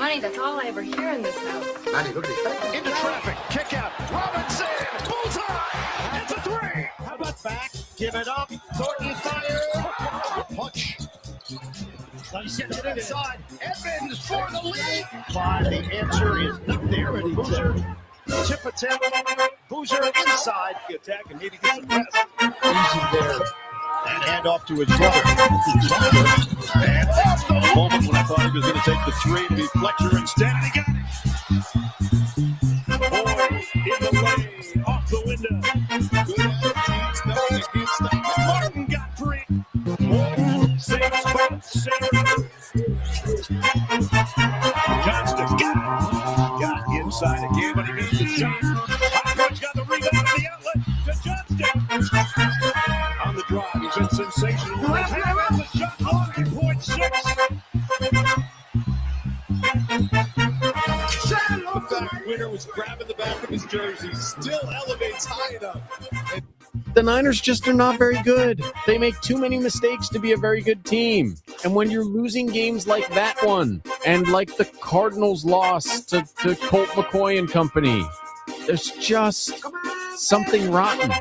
money. That's all I ever hear in this house. Manny, look at this. Into traffic. Kick out. Robinson. Bullseye. It's a three. How about back? Give it up. Thornton fire. Punch. Gets it inside. Evans for the lead. But the answer is not there for Boozer. Tip attempt. Boozer inside. The attack and maybe gets the pass. Easy there. And hand off to his brother. And off the moment when I thought he was going to take the three to be Fletcher instead, and he got it. Boy, in the lane, off the window. Good attitudes, no, they can't stop it. Martin got three. Moore saves both. Johnston got inside again, but he missed the shot. Hopkins got the rebound at the outlet to Johnston. On the drive, he's been sensational. The shot long, 8.6. The fact Winter was grabbing the back of his jersey still elevates high enough. The Niners just are not very good. They make too many mistakes to be a very good team. And when you're losing games like that one, and like the Cardinals loss to Colt McCoy and company, there's just something rotten.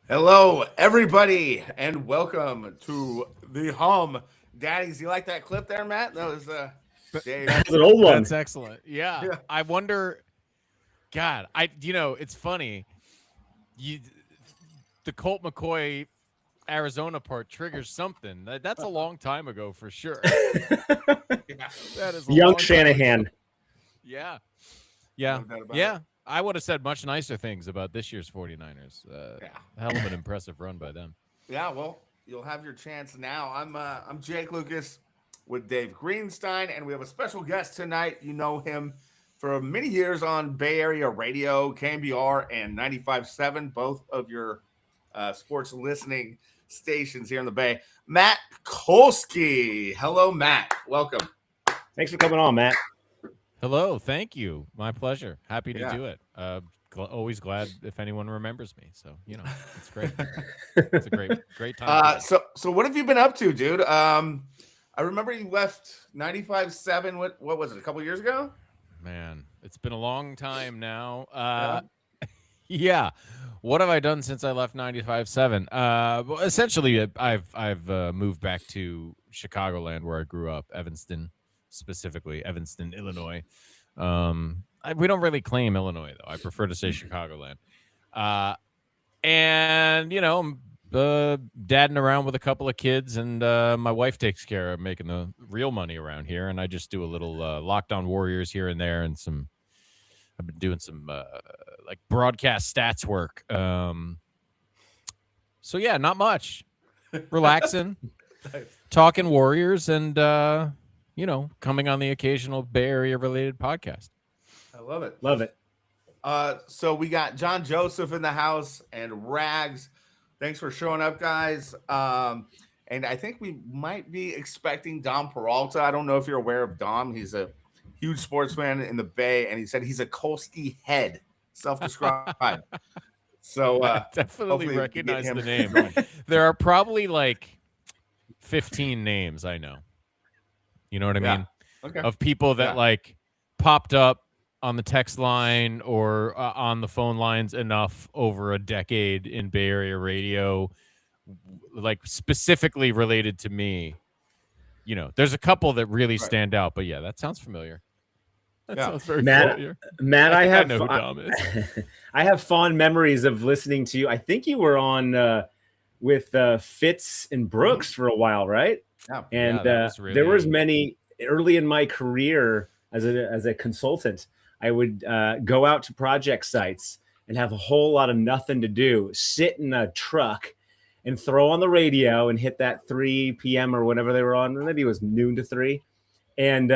Hello, everybody, and welcome to the Humm Daddies. You like that clip there, Matt? That was Dave. That's an old one. That's excellent. Yeah. I wonder. God, it's funny. The Colt McCoy Arizona part triggers something. That's a long time ago for sure. That is Young Shanahan. No Yeah. doubt about Yeah. it. I would have said much nicer things about this year's 49ers. Hell of an impressive run by them. Yeah, well, you'll have your chance now. I'm Jake Lucas with Dave Greenstein, and we have a special guest tonight. You know him for many years on Bay Area radio, KNBR, and 95.7, both of your sports listening stations here in the Bay. Matt Kolsky. Hello, Matt. Welcome. Thanks for coming on, Matt. Hello, thank you. My pleasure. Happy to Yeah. do it. Always glad if anyone remembers me. So it's great. It's a great time. So what have you been up to, dude? I remember you left 95.7. What was it? A couple years ago? Man, it's been a long time now. Yeah. What have I done since I left 95.7? Well, essentially, I've moved back to Chicagoland, where I grew up, Evanston. Specifically Evanston, Illinois. We don't really claim Illinois, though. I prefer to say Chicagoland. And, I'm dadding around with a couple of kids, and my wife takes care of making the real money around here, and I just do a little Locked On Warriors here and there, and I've been doing some like broadcast stats work. So, yeah, not much. Relaxing, talking Warriors, and coming on the occasional Bay Area related podcast. I love it. Love it. So we got John Joseph in the house and Rags. Thanks for showing up, guys. And I think we might be expecting Dom Peralta. I don't know if you're aware of Dom. He's a huge sports fan in the Bay, and he said he's a Kolsky head, self-described. So definitely recognize the name. There are probably like 15 names I know. You know what I mean? Okay. Of people that like popped up on the text line or on the phone lines enough over a decade in Bay Area radio, like specifically related to me. There's a couple that really stand out, but yeah, that sounds familiar. That sounds very familiar. Matt, I know who Dom is. I have fond memories of listening to you. I think you were on with Fitz and Brooks for a while, right? Yeah. And really... there was many early in my career as a consultant. I would go out to project sites and have a whole lot of nothing to do, sit in a truck and throw on the radio and hit that 3 p.m. or whenever they were on. Maybe it was noon to 3. And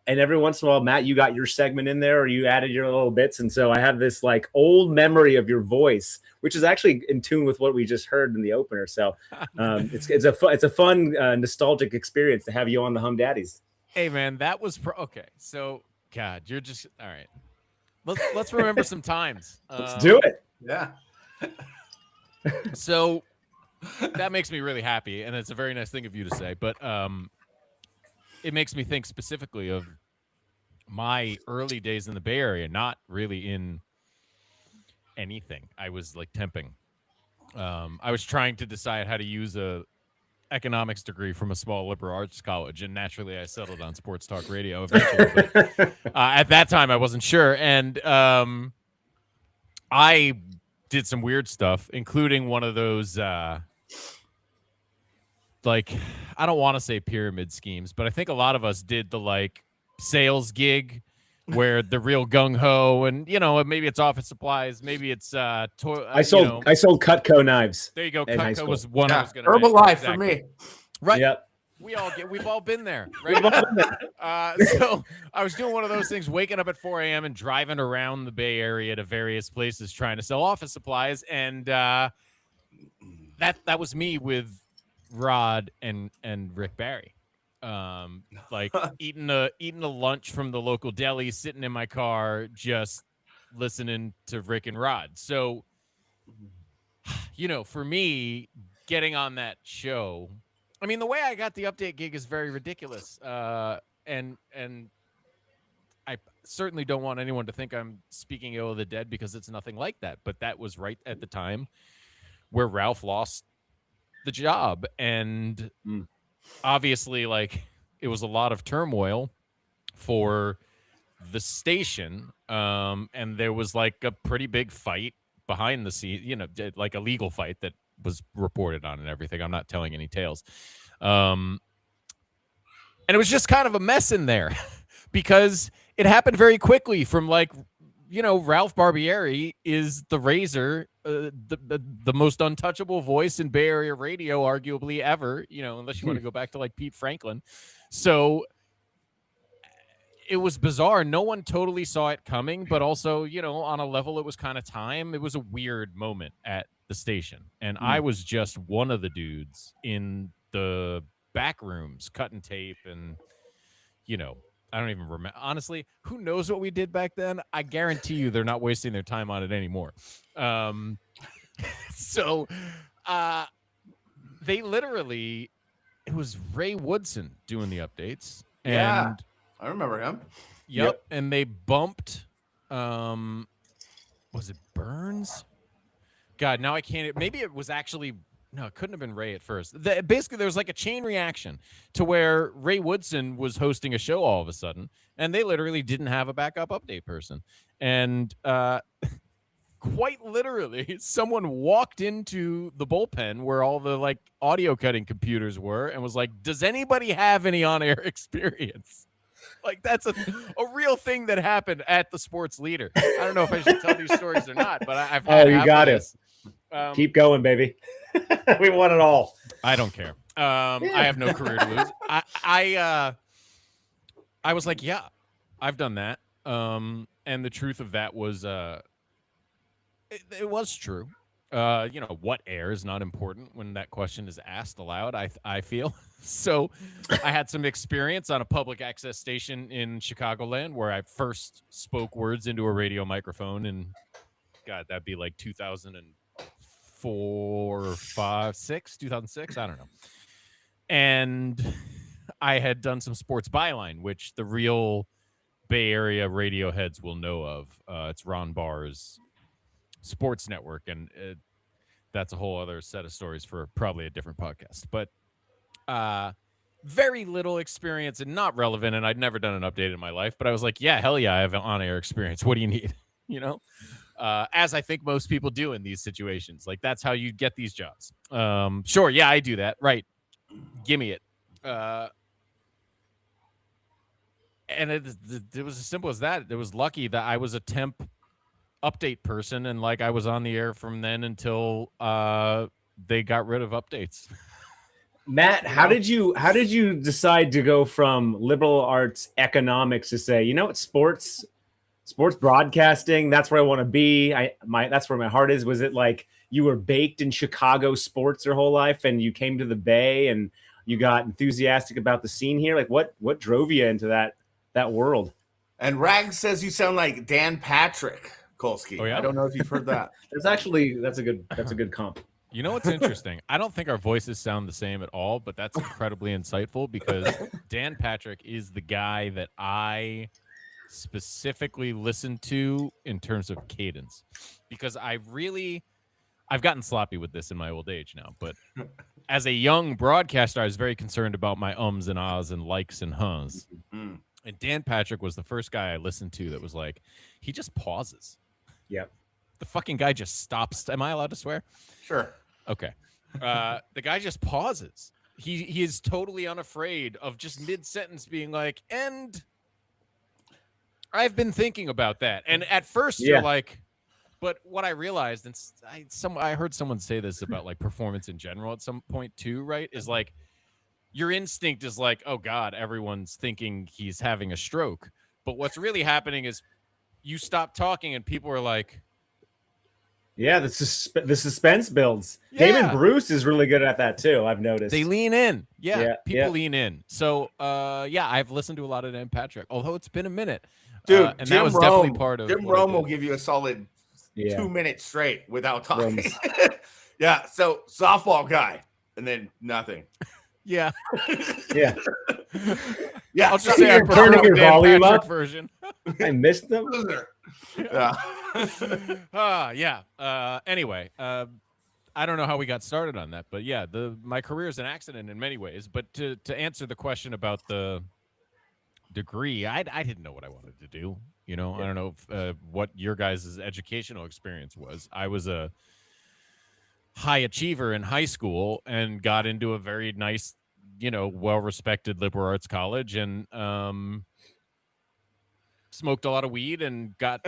every once in a while, Matt, you got your segment in there or you added your little bits. And so I have this like old memory of your voice, which is actually in tune with what we just heard in the opener. So it's a fun nostalgic experience to have you on the Humm Daddies. Hey man, that was okay. So God, you're just all right. Let's remember some times. Let's do it. Yeah. So that makes me really happy, and it's a very nice thing of you to say. But it makes me think specifically of my early days in the Bay Area, not really in anything. I was like temping. I was trying to decide how to use a economics degree from a small liberal arts college, and naturally I settled on sports talk radio eventually. But, at that time I wasn't sure, and I did some weird stuff, including one of those like, I don't want to say pyramid schemes, but I think a lot of us did the like sales gig where the real gung-ho, and maybe it's office supplies, maybe it's I sold Cutco knives. There you go. in high Cutco school. was one I was going to Herbalife exactly. for me. Right. Yep. We've all been there, right? So I was doing one of those things, waking up at 4 a.m. and driving around the Bay Area to various places trying to sell office supplies, and that was me with Rod and Rick Barry. Like eating a lunch from the local deli, sitting in my car, just listening to Rick and Rod. So, for me, getting on that show, I mean, the way I got the update gig is very ridiculous. And I certainly don't want anyone to think I'm speaking ill of the dead, because it's nothing like that. But that was right at the time where Ralph lost the job, and obviously, like, it was a lot of turmoil for the station, and there was like a pretty big fight behind the scenes, like a legal fight that was reported on and everything. I'm not telling any tales, and it was just kind of a mess in there because it happened very quickly. From like, Ralph Barbieri is the Razor, the most untouchable voice in Bay Area radio, arguably ever, unless you want to go back to like Pete Franklin. So it was bizarre. No one totally saw it coming, but also, on a level, it was kind of time. It was a weird moment at the station. And I was just one of the dudes in the back rooms cutting tape, and, I don't even remember. Honestly, who knows what we did back then? I guarantee you they're not wasting their time on it anymore. So they literally, it was Ray Woodson doing the updates. And Yeah, I remember him. Yep. And they bumped, was it Burns? God, now I can't. Maybe it was actually, no, it couldn't have been Ray at first. Basically, there was like a chain reaction to where Ray Woodson was hosting a show all of a sudden, and they literally didn't have a backup update person. And quite literally, someone walked into the bullpen where all the like audio cutting computers were and was like, "Does anybody have any on-air experience?" Like, that's a real thing that happened at the Sports Leader. I don't know if I should tell these stories or not, but I've had you got it. Keep going, baby. We want it all. I don't care. I have no career to lose. I was like, yeah, I've done that. And the truth of that was, it was true. What air is not important when that question is asked aloud, I feel. So I had some experience on a public access station in Chicagoland where I first spoke words into a radio microphone, and God, that'd be like 2004, 5, 6, 2006. I don't know. And I had done some sports byline, which the real Bay Area radio heads will know of. It's Ron Barr's Sports Network, and that's a whole other set of stories for probably a different podcast. But very little experience and not relevant, and I'd never done an update in my life, but I was like, yeah, hell yeah, I have an on-air experience. What do you need? As I think most people do in these situations. Like, that's how you get these jobs. Sure, yeah, I do that. Right. Give me it. And it was as simple as that. It was lucky that I was a temp update person, and like I was on the air from then until they got rid of updates. Matt, how did you decide to go from liberal arts economics to say, what, sports broadcasting, that's where I want to be. That's where my heart is. Was it like you were baked in Chicago sports your whole life and you came to the Bay and you got enthusiastic about the scene here? Like what drove you into that world? And Rag says you sound like Dan Patrick Kolsky. Oh, yeah? I don't know if you've heard that. That's a good comp. You know what's interesting? I don't think our voices sound the same at all, but that's incredibly insightful because Dan Patrick is the guy that I specifically listen to in terms of cadence, because I've gotten sloppy with this in my old age now, but as a young broadcaster, I was very concerned about my ums and ahs and likes and huhs. Mm. And Dan Patrick was the first guy I listened to that was like, he just pauses. Yep. The fucking guy just stops. Am I allowed to swear? Sure. Okay. The guy just pauses. He is totally unafraid of just mid-sentence being like, and I've been thinking about that. And at first you're like, but what I realized, and I heard someone say this about like performance in general at some point too, right? Is like your instinct is like, oh God, everyone's thinking he's having a stroke. But what's really happening is you stop talking and people are like, yeah, the suspense builds. Yeah. Damon Bruce is really good at that too. I've noticed. they lean in. Yeah, people yeah. lean in. So, I've listened to a lot of Dan Patrick, although it's been a minute. Dude, and Jim that was Rome, definitely part of Jim what I Rome did. will give you a solid 2 minutes straight without talking. Rome's- Yeah, so softball guy, and then nothing. Yeah. Yeah. Yeah, I'll just so say I you're prefer turning the your Dan volume Patrick up? version. I missed them. loser. Yeah. Anyway, I don't know how we got started on that, but yeah, my career is an accident in many ways. But to answer the question about the degree, I didn't know what I wanted to do. You know, I don't know what your guys' educational experience was. I was a high achiever in high school and got into a very nice, well-respected liberal arts college, and smoked a lot of weed and got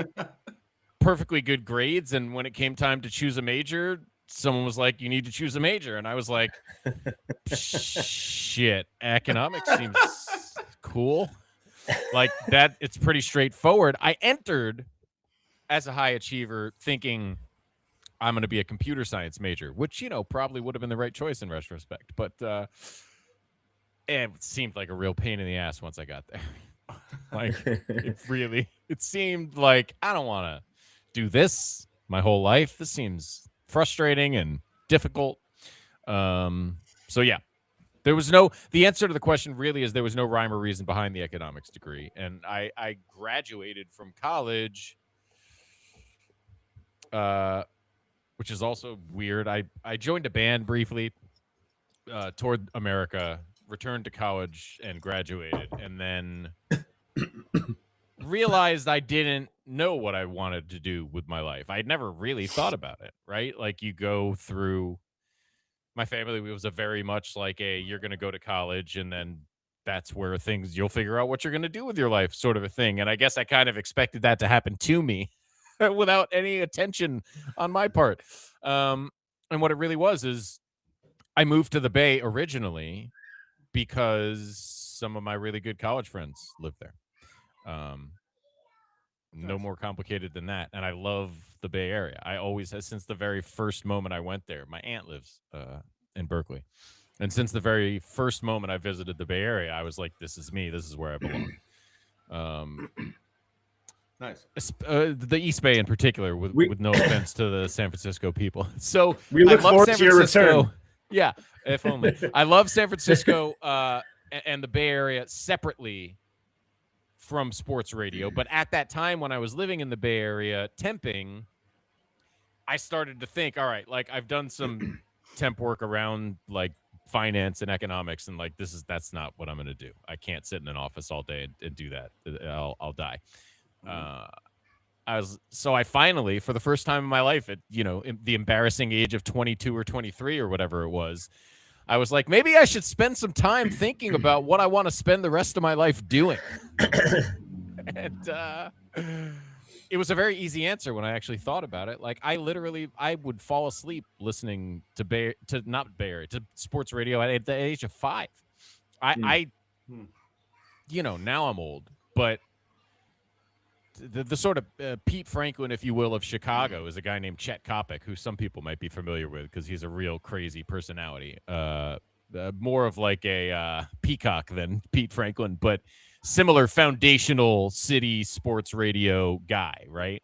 perfectly good grades. And when it came time to choose a major, someone was like, you need to choose a major. And I was like, shit, economics seems cool. Like that, it's pretty straightforward. I entered as a high achiever thinking I'm going to be a computer science major, which, probably would have been the right choice in retrospect. But it seemed like a real pain in the ass once I got there. Like it seemed like I don't want to do this my whole life. This seems frustrating and difficult. So yeah, the answer to the question really is there was no rhyme or reason behind the economics degree. And I graduated from college, which is also weird. I joined a band briefly, toured America, returned to college and graduated, and then realized I didn't know what I wanted to do with my life. I'd never really thought about it, right? Like you go through, my family was a very much like you're going to go to college and then that's where you'll figure out what you're going to do with your life sort of a thing. And I guess I kind of expected that to happen to me without any attention on my part. And what it really was is I moved to the Bay originally because some of my really good college friends lived there. No more complicated than that. And I love the Bay Area. I always have, since the very first moment I went there. My aunt lives in Berkeley. And since the very first moment I visited the Bay Area, I was like, this is me. This is where I belong. Nice. The East Bay in particular, with no offense to the San Francisco people. So we look forward to your return. Yeah, if only. I love San Francisco and the Bay Area separately from sports radio. But at that time when I was living in the Bay Area temping, I started to think, all right, like I've done some temp work around like finance and economics, and like that's not what I'm going to do. I can't sit in an office all day and do that. I'll die. I finally, for the first time in my life, at the embarrassing age of 22 or 23 or whatever it was, I was like, maybe I should spend some time thinking about what I want to spend the rest of my life doing. And it was a very easy answer when I actually thought about it. Like I would fall asleep listening to sports radio at the age of 5. Now I'm old, but the sort of Pete Franklin, if you will, of Chicago is a guy named Chet Kopic, who some people might be familiar with because he's a real crazy personality. More of like a peacock than Pete Franklin, but similar foundational city sports radio guy, right?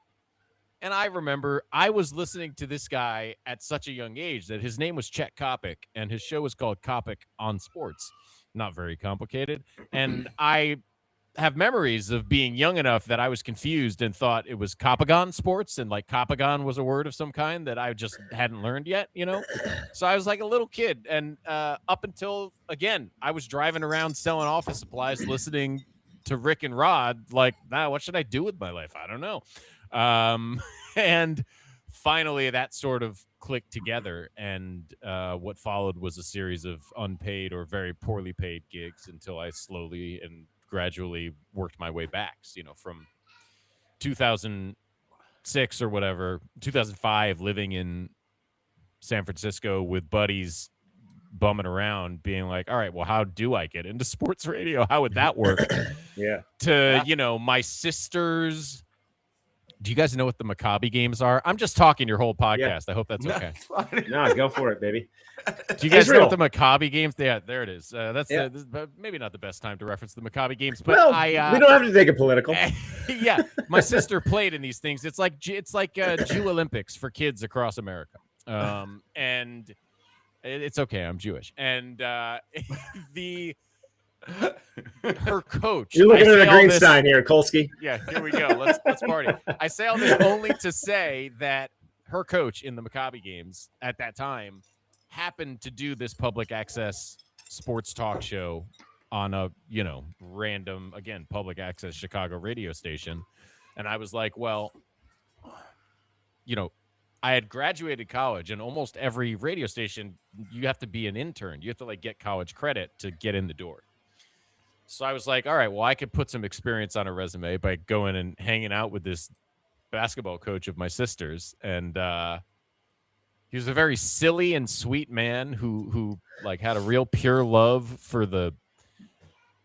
And I remember I was listening to this guy at such a young age that his name was Chet Kopic, and his show was called Kopic on Sports. Not very complicated. And I have memories of being young enough that I was confused and thought it was Copagon Sports, and like Copagon was a word of some kind that I just hadn't learned yet, you know? So I was like a little kid. And up until, again, I was driving around selling office supplies, listening to Rick and Rod, like, what should I do with my life? I don't know. And finally that sort of clicked together, and what followed was a series of unpaid or very poorly paid gigs until I slowly and gradually worked my way back, you know, from 2006 or whatever, 2005, living in San Francisco with buddies, bumming around, being like, all right, well, how do I get into sports radio? How would that work? You know, my sisters. Do you guys know what the Maccabi games are? I'm just talking your whole podcast. I hope that's okay. No, go for it, baby. Do you guys know what the Maccabi games? Yeah, there it is. That's maybe not the best time to reference the Maccabi games, but we don't have to take it political. Yeah, my sister played in these things. It's like Jew Olympics for kids across America, and it's okay. I'm Jewish, and her coach. You're looking at a Greenstein here, Kolsky. Yeah, here we go. Let's party. I say all this only to say that her coach in the Maccabi games at that time happened to do this public access sports talk show on a, you know, random, again, public access Chicago radio station. And I was like, well, you know, I had graduated college, and almost every radio station, you have to be an intern. You have to like get college credit to get in the door. So I was like, all right, well, I could put some experience on a resume by going and hanging out with this basketball coach of my sister's. And he was a very silly and sweet man who like had a real pure love for the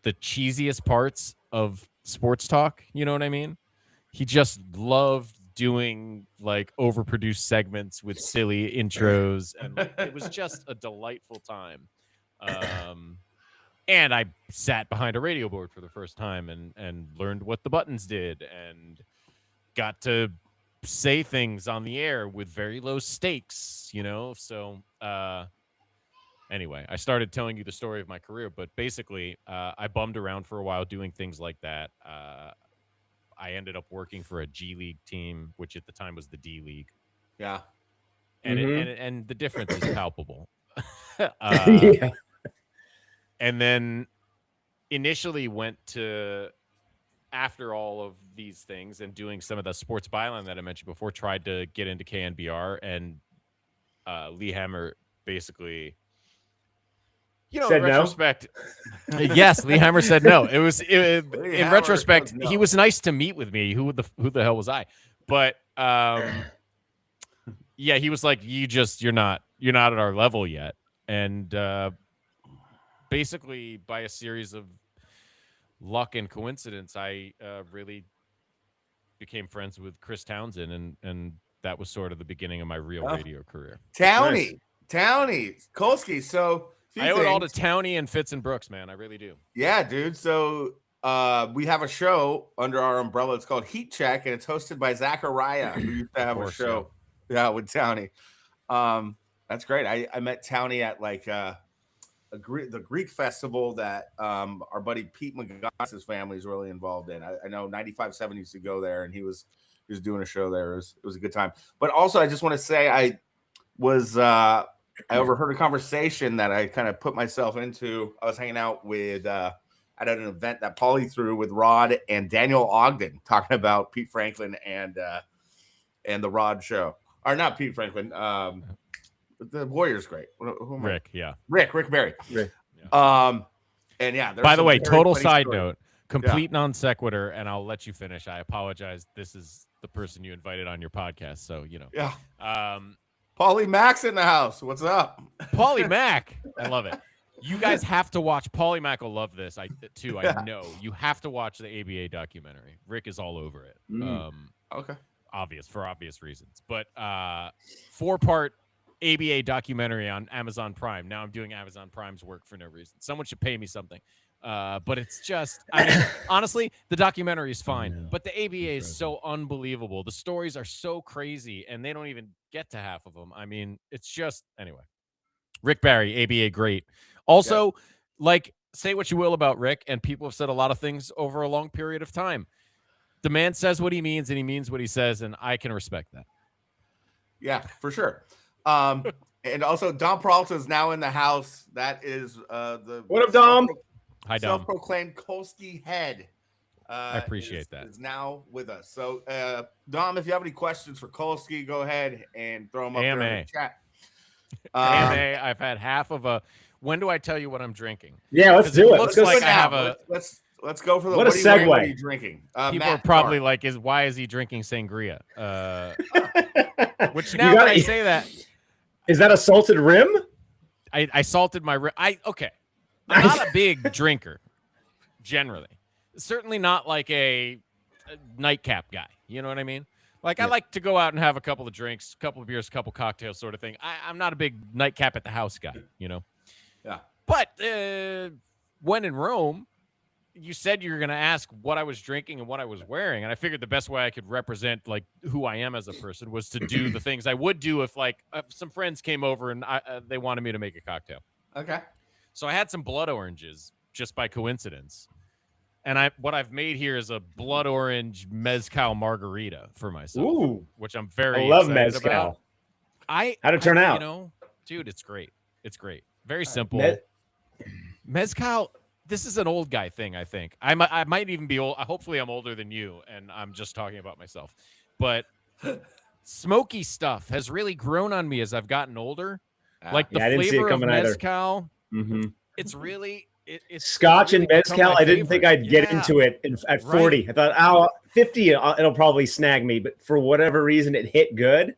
cheesiest parts of sports talk. You know what I mean? He just loved doing like overproduced segments with silly intros. And like, it was just a delightful time. And I sat behind a radio board for the first time and learned what the buttons did and got to say things on the air with very low stakes, you know? So anyway, I started telling you the story of my career, but basically I bummed around for a while doing things like that. I ended up working for a G League team, which at the time was the D League. Yeah. And and the difference is palpable. Yeah. And then initially went to, after all of these things and doing some of the sports byline that I mentioned before, tried to get into KNBR, and Lee Hammer basically, you know, said in retrospect, yes, Lee Hammer said no. It was in retrospect, no. He was nice to meet with me. Who the hell was I? But yeah, he was like, you're not at our level yet. And basically, by a series of luck and coincidence, I really became friends with Chris Townsend, and that was sort of the beginning of my real radio career. Townie, Kolsky. So I owe it all to Townie and Fitz and Brooks, man. I really do. Yeah, dude. So we have a show under our umbrella. It's called Heat Check, and it's hosted by Zachariah, who used to have a show. Yeah, with Townie. That's great. I met Townie at like the Greek festival that our buddy Pete McGoss's family is really involved in. I know 95.7 used to go there, and he was doing a show there. It was a good time. But also, I just want to say I overheard a conversation that I kind of put myself into. I was hanging out with at an event that Paulie threw with Rod and Daniel Ogden, talking about Pete Franklin and the Rod show. Or not Pete Franklin. The Warriors, great. Rick, yeah. Rick Barry. Rick. And yeah. By the way, total side note, complete non sequitur, and I'll let you finish. I apologize. This is the person you invited on your podcast, so you know. Yeah. Paulie Mack's in the house. What's up? Paulie Mack. I love it. You guys have to watch. Paulie Mack will love this. I know. You have to watch the ABA documentary. Rick is all over it. Okay. For obvious reasons. But 4-part ABA documentary on Amazon Prime. Now I'm doing Amazon Prime's work for no reason. Someone should pay me something. But it's just, I mean, honestly, the documentary is fine, know. but the ABA is so unbelievable. The stories are so crazy, and they don't even get to half of them. I mean, it's just, anyway. Rick Barry, ABA, great. Also, like, say what you will about Rick, and people have said a lot of things over a long period of time. The man says what he means, and he means what he says, and I can respect that. Yeah, for sure. And also, Dom Peralta is now in the house. That is the What up, Dom? Hi, Dom. Self-proclaimed Kolsky head. I appreciate that. Is now with us. So, Dom, if you have any questions for Kolsky, go ahead and throw them up there in the chat. AMA, I've had half of a. When do I tell you what I'm drinking? Yeah, let's do it. Looks Let's like go I have a. Let's go for the. What a segue. What are you drinking? People Matt, are probably like, why is he drinking sangria? Which now gotta, that I say that, is that a salted rim? I salted my rim. Okay, I'm not a big drinker, generally. Certainly not like a nightcap guy. You know what I mean? Like, I like to go out and have a couple of drinks, a couple of beers, a couple of cocktails, sort of thing. I'm not a big nightcap at the house guy, you know? Yeah. But when in Rome, you said you were going to ask what I was drinking and what I was wearing. And I figured the best way I could represent, like, who I am as a person was to do the things I would do if, like, some friends came over and they wanted me to make a cocktail. Okay. So I had some blood oranges just by coincidence. And what I've made here is a blood orange mezcal margarita for myself. Ooh, which I'm very I love excited mezcal. about. How'd it turn out? You know, dude, it's great. It's great. Very simple. Mezcal. This is an old guy thing, I think. I might even be old. Hopefully, I'm older than you, and I'm just talking about myself. But smoky stuff has really grown on me as I've gotten older. Like the flavor of mezcal. Mm-hmm. It's really. It's Scotch really and mezcal. I didn't think I'd get into it at 40. I thought, 50, it'll probably snag me. But for whatever reason, it hit good.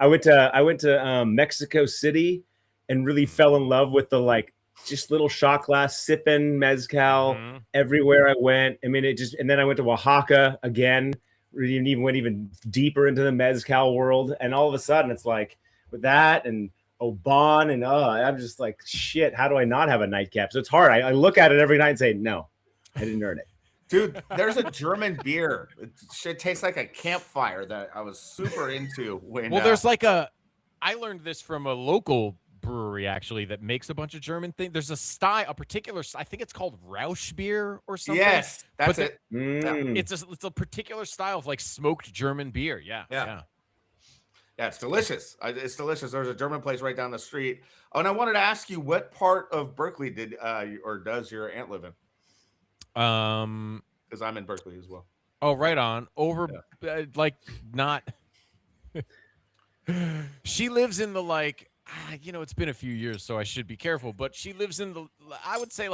I went to Mexico City and really fell in love with the just little shot glass sipping mezcal everywhere I went. I mean, and then I went to Oaxaca again. Really went even deeper into the mezcal world, and all of a sudden, it's like with that and Oban and I'm just like, shit, how do I not have a nightcap? So it's hard. I look at it every night and say, no, I didn't earn it. Dude, there's a German beer. It tastes like a campfire that I was super into when there's I learned this from a local brewery actually that makes a bunch of German things. There's a particular, I think it's called Rausch beer or something. Yes, that's it. It's a particular style of like smoked German beer. Yeah. Yeah, it's delicious. It's delicious. There's a German place right down the street. Oh, and I wanted to ask you, what part of Berkeley does your aunt live in? Because I'm in Berkeley as well. Oh, right on. Not. She lives in the it's been a few years, so I should be careful. But she lives in I would say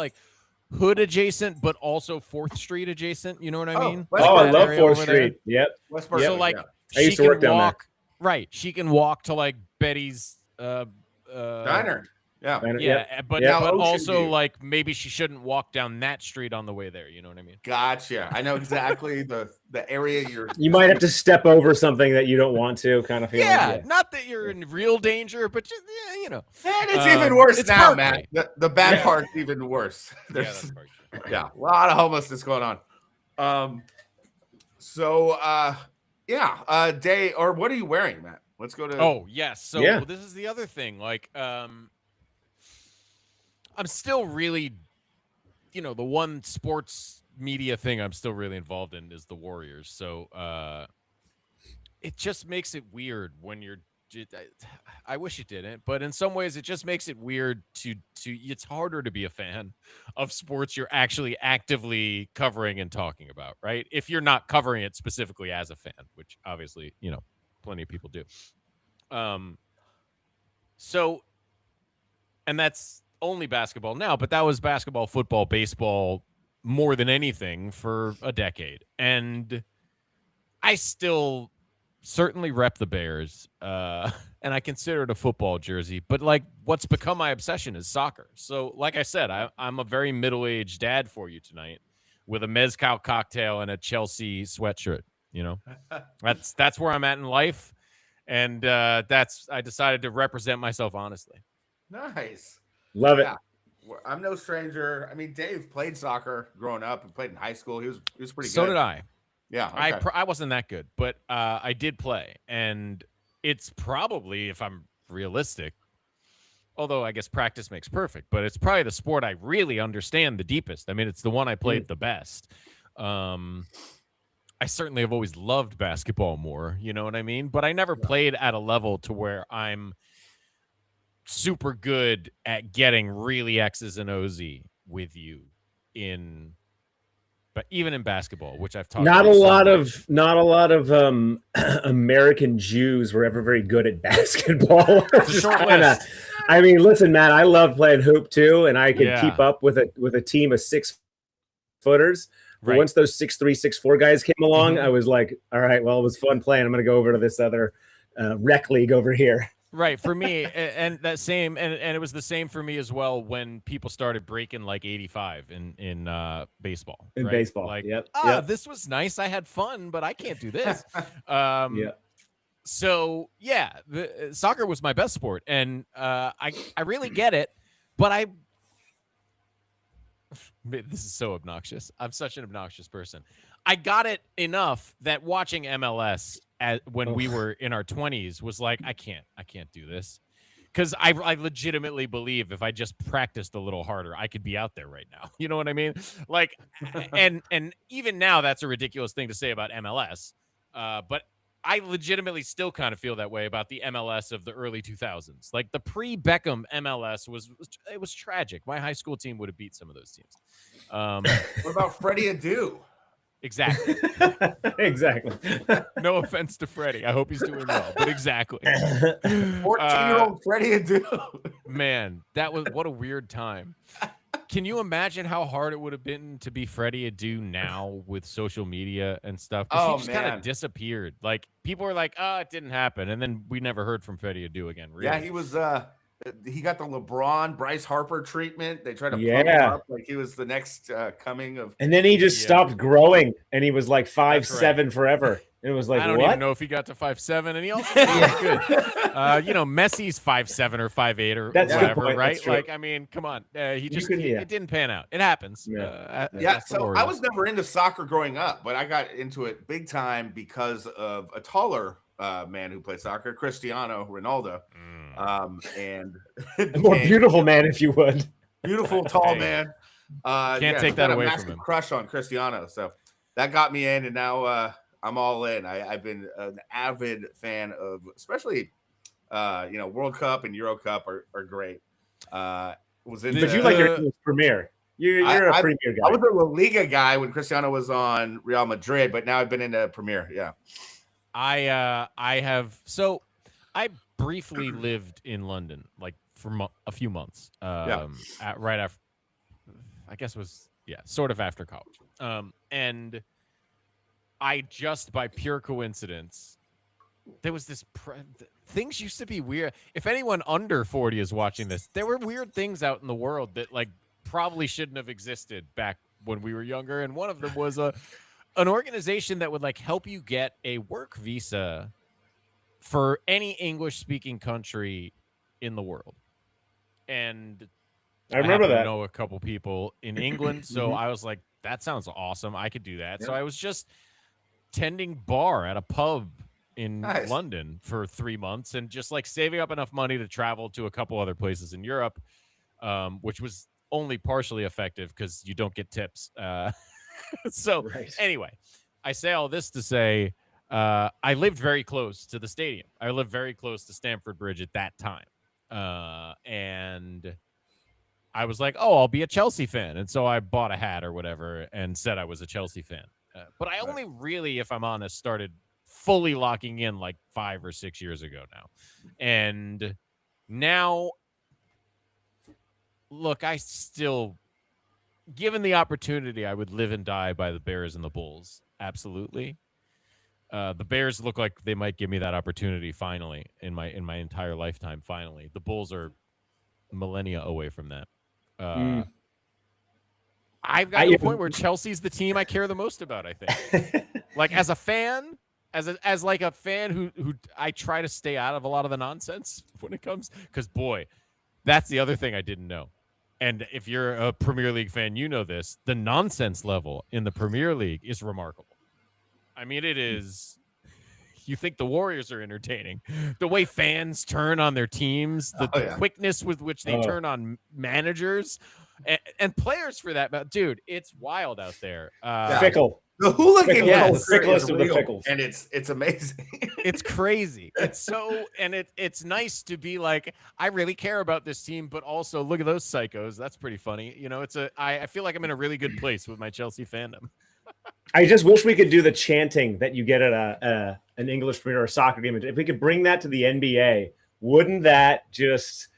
Hood adjacent, but also 4th Street adjacent. You know what I mean? I love 4th Street. Yep. Westbrook. So I used to work down there. Right. She can walk to Betty's diner. Yeah. Yeah. But also maybe she shouldn't walk down that street on the way there. You know what I mean? Gotcha. I know exactly the area you might have to step over something that you don't want to kind of feel. Yeah. Not that you're in real danger, but just, you know. And it's even worse now, Matt. The bad part's even worse. There's, a lot of homelessness going on. Day, or what are you wearing, Matt? Let's go to. Oh, yes. So this is the other thing. I'm still really, the one sports media thing I'm still really involved in is the Warriors. So it just makes it weird when you're. I wish it didn't, but in some ways it just makes it weird to. It's harder to be a fan of sports you're actually actively covering and talking about, right? If you're not covering it specifically as a fan, which obviously plenty of people do. So, and that's only basketball now, but that was basketball, football, baseball more than anything for a decade, and I still certainly rep the Bears, and I consider it a football jersey, but what's become my obsession is soccer. So like I said, I'm a very middle-aged dad for you tonight with a mezcal cocktail and a Chelsea sweatshirt. That's where I'm at in life, and I decided to represent myself honestly. Nice. Love it. I'm no stranger. I mean, Dave played soccer growing up and played in high school. He was pretty good. So did I. Yeah, okay. I wasn't that good, but I did play, and it's probably, if I'm realistic, although I guess practice makes perfect, but it's probably the sport I really understand the deepest. I mean, it's the one I played the best. I certainly have always loved basketball more, you know what I mean? But I never played at a level to where I'm super good at getting really X's and O's with you but even in basketball, which I've talked not about a lot of American Jews were ever very good at basketball. It's a short list. I mean, listen, Matt, I love playing hoop too, and I could keep up with a team of 6-footers. But once those 6'3", 6'4" guys came along, I was like, all right, well, it was fun playing. I'm going to go over to this other rec league over here. Right. For me, and that same, and it was the same for me as well when people started breaking like 85 in baseball. In right? baseball, like, yep. This was nice. I had fun, but I can't do this. Yeah. So yeah, soccer was my best sport, and I really get it, but this is so obnoxious. I'm such an obnoxious person. I got it enough that watching MLS when we were in our 20s was like, I can't do this. Because I legitimately believe if I just practiced a little harder, I could be out there right now. You know what I mean? Like, and even now, that's a ridiculous thing to say about MLS. But I legitimately still kind of feel that way about the MLS of the early 2000s. Like the pre-Beckham MLS was tragic. My high school team would have beat some of those teams. What about Freddie Adu? Exactly. Exactly. No offense to Freddie. I hope he's doing well, but exactly. 14-year-old Freddie Adu. Man, what a weird time. Can you imagine how hard it would have been to be Freddie Adu now with social media and stuff? Because he just kind of disappeared. Like people were like, "Oh, it didn't happen," and then we never heard from Freddie Adu again. Really. Yeah, he was. He got the LeBron, Bryce Harper treatment. They tried to pump him up like he was the next coming of. And then he just stopped growing, and he was like 5'7" forever. It was like, I don't even know if he got to 5'7", and he also was good. Messi's 5'7" or 5'8" or whatever, right? Like, I mean, come on, it didn't pan out. It happens. So I was never into soccer growing up, but I got into it big time because of a taller man who played soccer, Cristiano Ronaldo, and a more beautiful man, if you would. Beautiful tall man. Can't take that away from him. Crush on Cristiano, so that got me in, and now I'm all in. I've been an avid fan of, especially World Cup and Euro Cup are great. But you like your Premier? You're a Premier guy. I was a La Liga guy when Cristiano was on Real Madrid, but now I've been into Premier. Yeah. I briefly lived in London, like for a few months. Right after, I guess it was sort of after college. And I just by pure coincidence, there was this. Things used to be weird. If anyone under 40 is watching this, there were weird things out in the world that like probably shouldn't have existed back when we were younger. And one of them was an organization that would like help you get a work visa for any English-speaking country in the world. And I remember that. I know a couple people in England, so I was like, that sounds awesome. I could do that. Yeah. So I was just tending bar at a pub in London for 3 months and just like saving up enough money to travel to a couple other places in Europe, which was only partially effective because you don't get tips. Anyway, I say all this to say I lived very close to the stadium. I lived very close to Stamford Bridge at that time. And I was like, oh, I'll be a Chelsea fan. And so I bought a hat or whatever and said I was a Chelsea fan. But I only really, if I'm honest, started fully locking in like 5 or 6 years ago now. And now, look, I still, given the opportunity, I would live and die by the Bears and the Bulls. Absolutely. The Bears look like they might give me that opportunity finally in my entire lifetime. Finally, the Bulls are millennia away from that. I've got to a point where Chelsea's the team I care the most about. I think, like as a fan, as like a fan who I try to stay out of a lot of the nonsense when it comes. Because boy, that's the other thing I didn't know. And if you're a Premier League fan, you know this. The nonsense level in the Premier League is remarkable. I mean, it is. You think the Warriors are entertaining. The way fans turn on their teams, the quickness with which they turn on managers and players for that. Dude, it's wild out there. Fickle. The hooligan ficklest of the fickles. And it's amazing. It's crazy. It's so, and it's nice to be like, I really care about this team, but also look at those psychos. That's pretty funny. You know, I feel like I'm in a really good place with my Chelsea fandom. I just wish we could do the chanting that you get at an English Premier or soccer game. If we could bring that to the NBA, wouldn't that just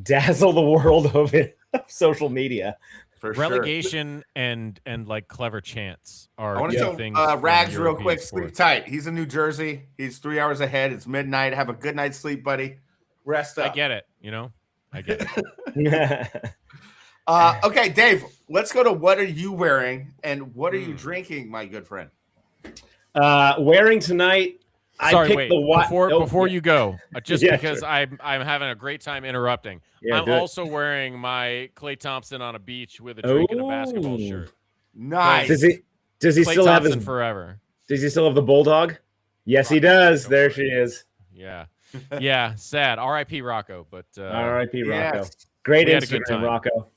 dazzle the world of social media? For Relegation and like clever chants are I want to tell things. Rags real quick. Sleep tight. He's in New Jersey. He's 3 hours ahead. It's midnight. Have a good night's sleep, buddy. Rest up. I get it. You know, I get it. Okay, Dave, let's go to what are you wearing and what are you drinking, my good friend? Wearing tonight. Sorry, wait. Before yeah. you go, just Yeah, because sure. I'm having a great time interrupting. Yeah, I'm also wearing my Klay Thompson on a beach with a drink and a basketball shirt. Nice. Does he Klay still have Thompson his forever? Does he still have the bulldog? Yes, he does. There she is. Yeah, yeah. Sad. R.I.P. Rocco. But R.I.P. Rocco. Yes. Great We had a good Instagram, time. Rocco.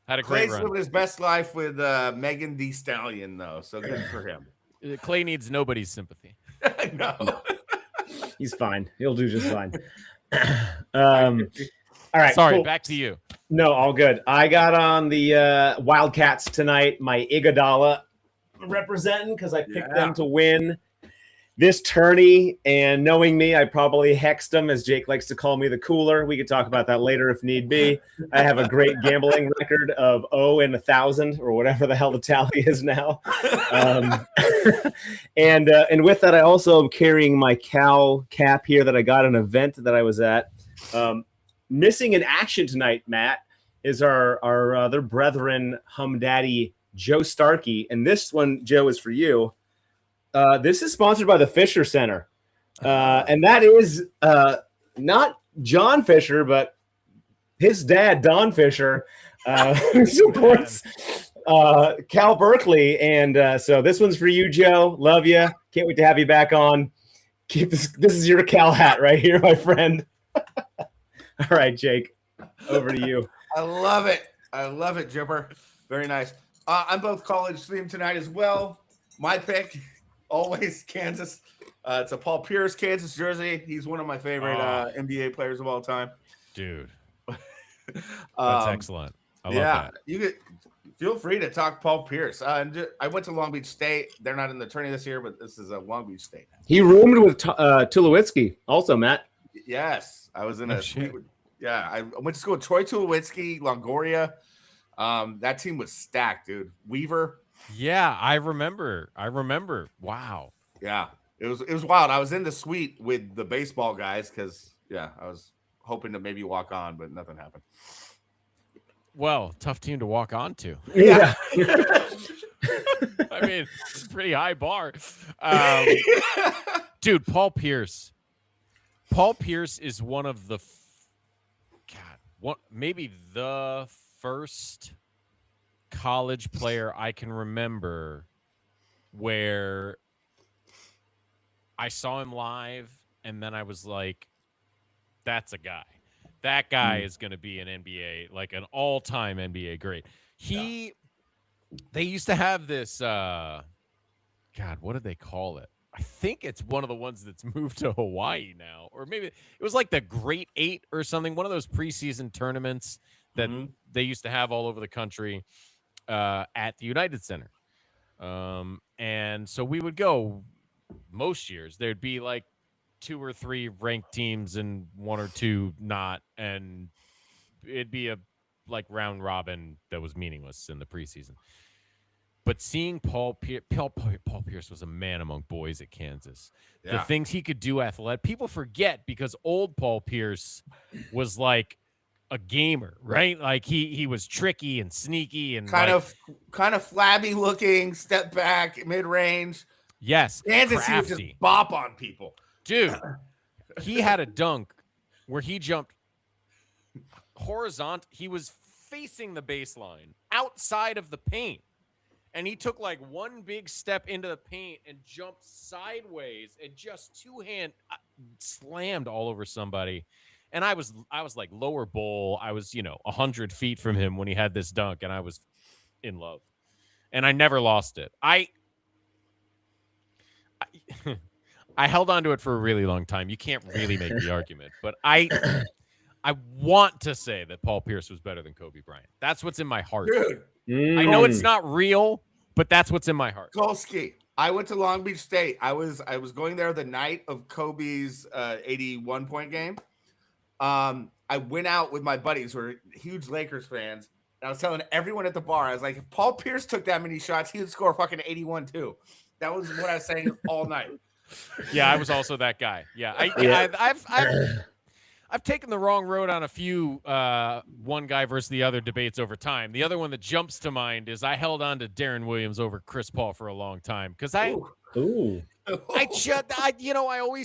had a great Clay's run. living his best life with Megan Thee Stallion, though, so good for him. Klay needs nobody's sympathy. No. He's fine. He'll do just fine. All right. Sorry, cool. back to you. No, all good. I got on the Wildcats tonight. My Iguodala representing because I picked them to win this tourney. And knowing me, I probably hexed them, as Jake likes to call me, the cooler. We could talk about that later if need be. I have a great gambling record of 0 and 1,000 or whatever the hell the tally is now. And with that, I also am carrying my Cal cap here that I got at an event that I was at. Missing in action tonight, Matt, is our other brethren, Humm Daddy Joe Starkey. And this one, Joe, is for you. This is sponsored by the Fisher Center. And that is not John Fisher, but his dad, Don Fisher, who supports Cal Berkeley. And so this one's for you, Joe. Love you. Can't wait to have you back on. Keep this. This is your Cal hat right here, my friend. All right, Jake, over to you. I love it. I love it, Jipper. Very nice. I'm both college themed tonight as well. My pick, always Kansas. It's a Paul Pierce, Kansas jersey. He's one of my favorite NBA players of all time. Dude. That's excellent. I love that. You could feel free to talk Paul Pierce. I went to Long Beach State. They're not in the tourney this year, but this is a Long Beach State. He roomed with Tulowitzki also, Matt. Yes. I was in a suite with, I went to school with Troy Tulowitzki, Longoria. That team was stacked, dude. Weaver. Yeah, I remember. Wow. Yeah. It was wild. I was in the suite with the baseball guys because I was hoping to maybe walk on, but nothing happened. Well, tough team to walk on to. Yeah. I mean, it's a pretty high bar. Dude, Paul Pierce. Paul Pierce is one of the maybe the first college player I can remember where I saw him live and then I was like, that's a guy. That guy is going to be an NBA, like an all-time NBA great. They used to have this, God, what did they call it? I think it's one of the ones that's moved to Hawaii now, or maybe it was like the Great Eight or something. One of those preseason tournaments that they used to have all over the country at the United Center. And so we would go most years. There'd be like 2 or 3 ranked teams and 1 or 2 not. And it'd be a like round robin that was meaningless in the preseason. But seeing Paul Pierce was a man among boys at Kansas. Yeah. The things he could do athletic, people forget because old Paul Pierce was like a gamer, right? Like he was tricky and sneaky and kind of flabby looking, step back, mid range. Yes, Kansas, he would just bop on people, dude. He had a dunk where he jumped horizontal. He was facing the baseline, outside of the paint. And he took like one big step into the paint and jumped sideways and just two-hand slammed all over somebody. And I was like lower bowl. I was, 100 feet from him when he had this dunk, and I was in love. And I never lost it. I held on to it for a really long time. You can't really make the argument, but I want to say that Paul Pierce was better than Kobe Bryant. That's what's in my heart. Dude, I know it's not real, but that's what's in my heart. Kolsky, I went to Long Beach State. I was going there the night of Kobe's 81-point game. I went out with my buddies who are huge Lakers fans. And I was telling everyone at the bar, I was like, if Paul Pierce took that many shots, he would score fucking 81 too. That was what I was saying all night. Yeah, I was also that guy. Yeah, I've taken the wrong road on a few one guy versus the other debates over time. The other one that jumps to mind is I held on to Darren Williams over Chris Paul for a long time because I always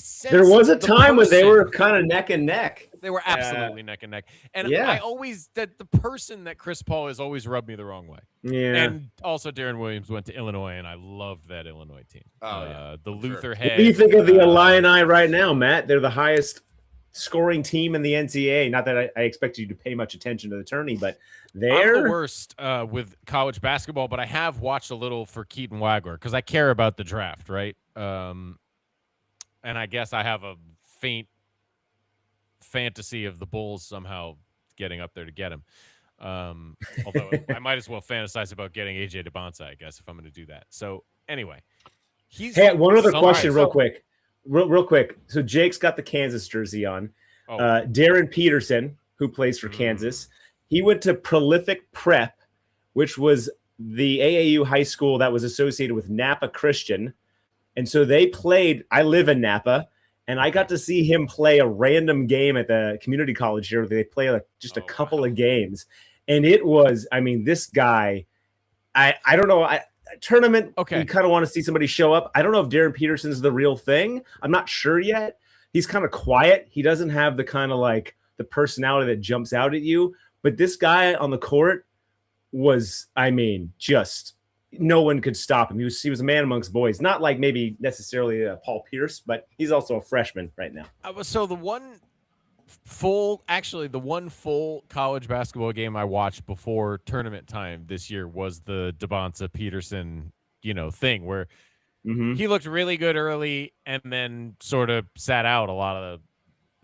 said there was a time when they were kind of neck and neck. They were absolutely neck and neck, and I always the person that Chris Paul has always rubbed me the wrong way. Yeah, and also Darren Williams went to Illinois, and I loved that Illinois team. The Luther head. What do you think of the Illini right now, Matt? They're the highest scoring team in the NCAA. Not that I expect you to pay much attention to the tourney, but they're I'm the worst with college basketball, but I have watched a little for Keaton Wagler because I care about the draft, right? And I guess I have a faint fantasy of the Bulls somehow getting up there to get him. Although I might as well fantasize about getting AJ DeBonsa, I guess, if I'm going to do that. So anyway, one other question real quick. Real quick. So Jake's got the Kansas jersey on. Darren Peterson, who plays for Kansas, he went to Prolific Prep, which was the AAU high school that was associated with Napa Christian. And so they played. I live in Napa, and I got to see him play a random game at the community college here. They play a couple of games. And it was, this guy, I don't know. Tournament, you kind of want to see somebody show up. I don't know if Darren Peterson's the real thing. I'm not sure yet. He's kind of quiet. He doesn't have the kind of like the personality that jumps out at you. But this guy on the court was, just no one could stop him. He was a man amongst boys. Not like maybe necessarily Paul Pierce, but he's also a freshman right now. So the one full college basketball game I watched before tournament time this year was the DeBonsa Peterson, thing where he looked really good early and then sort of sat out a lot of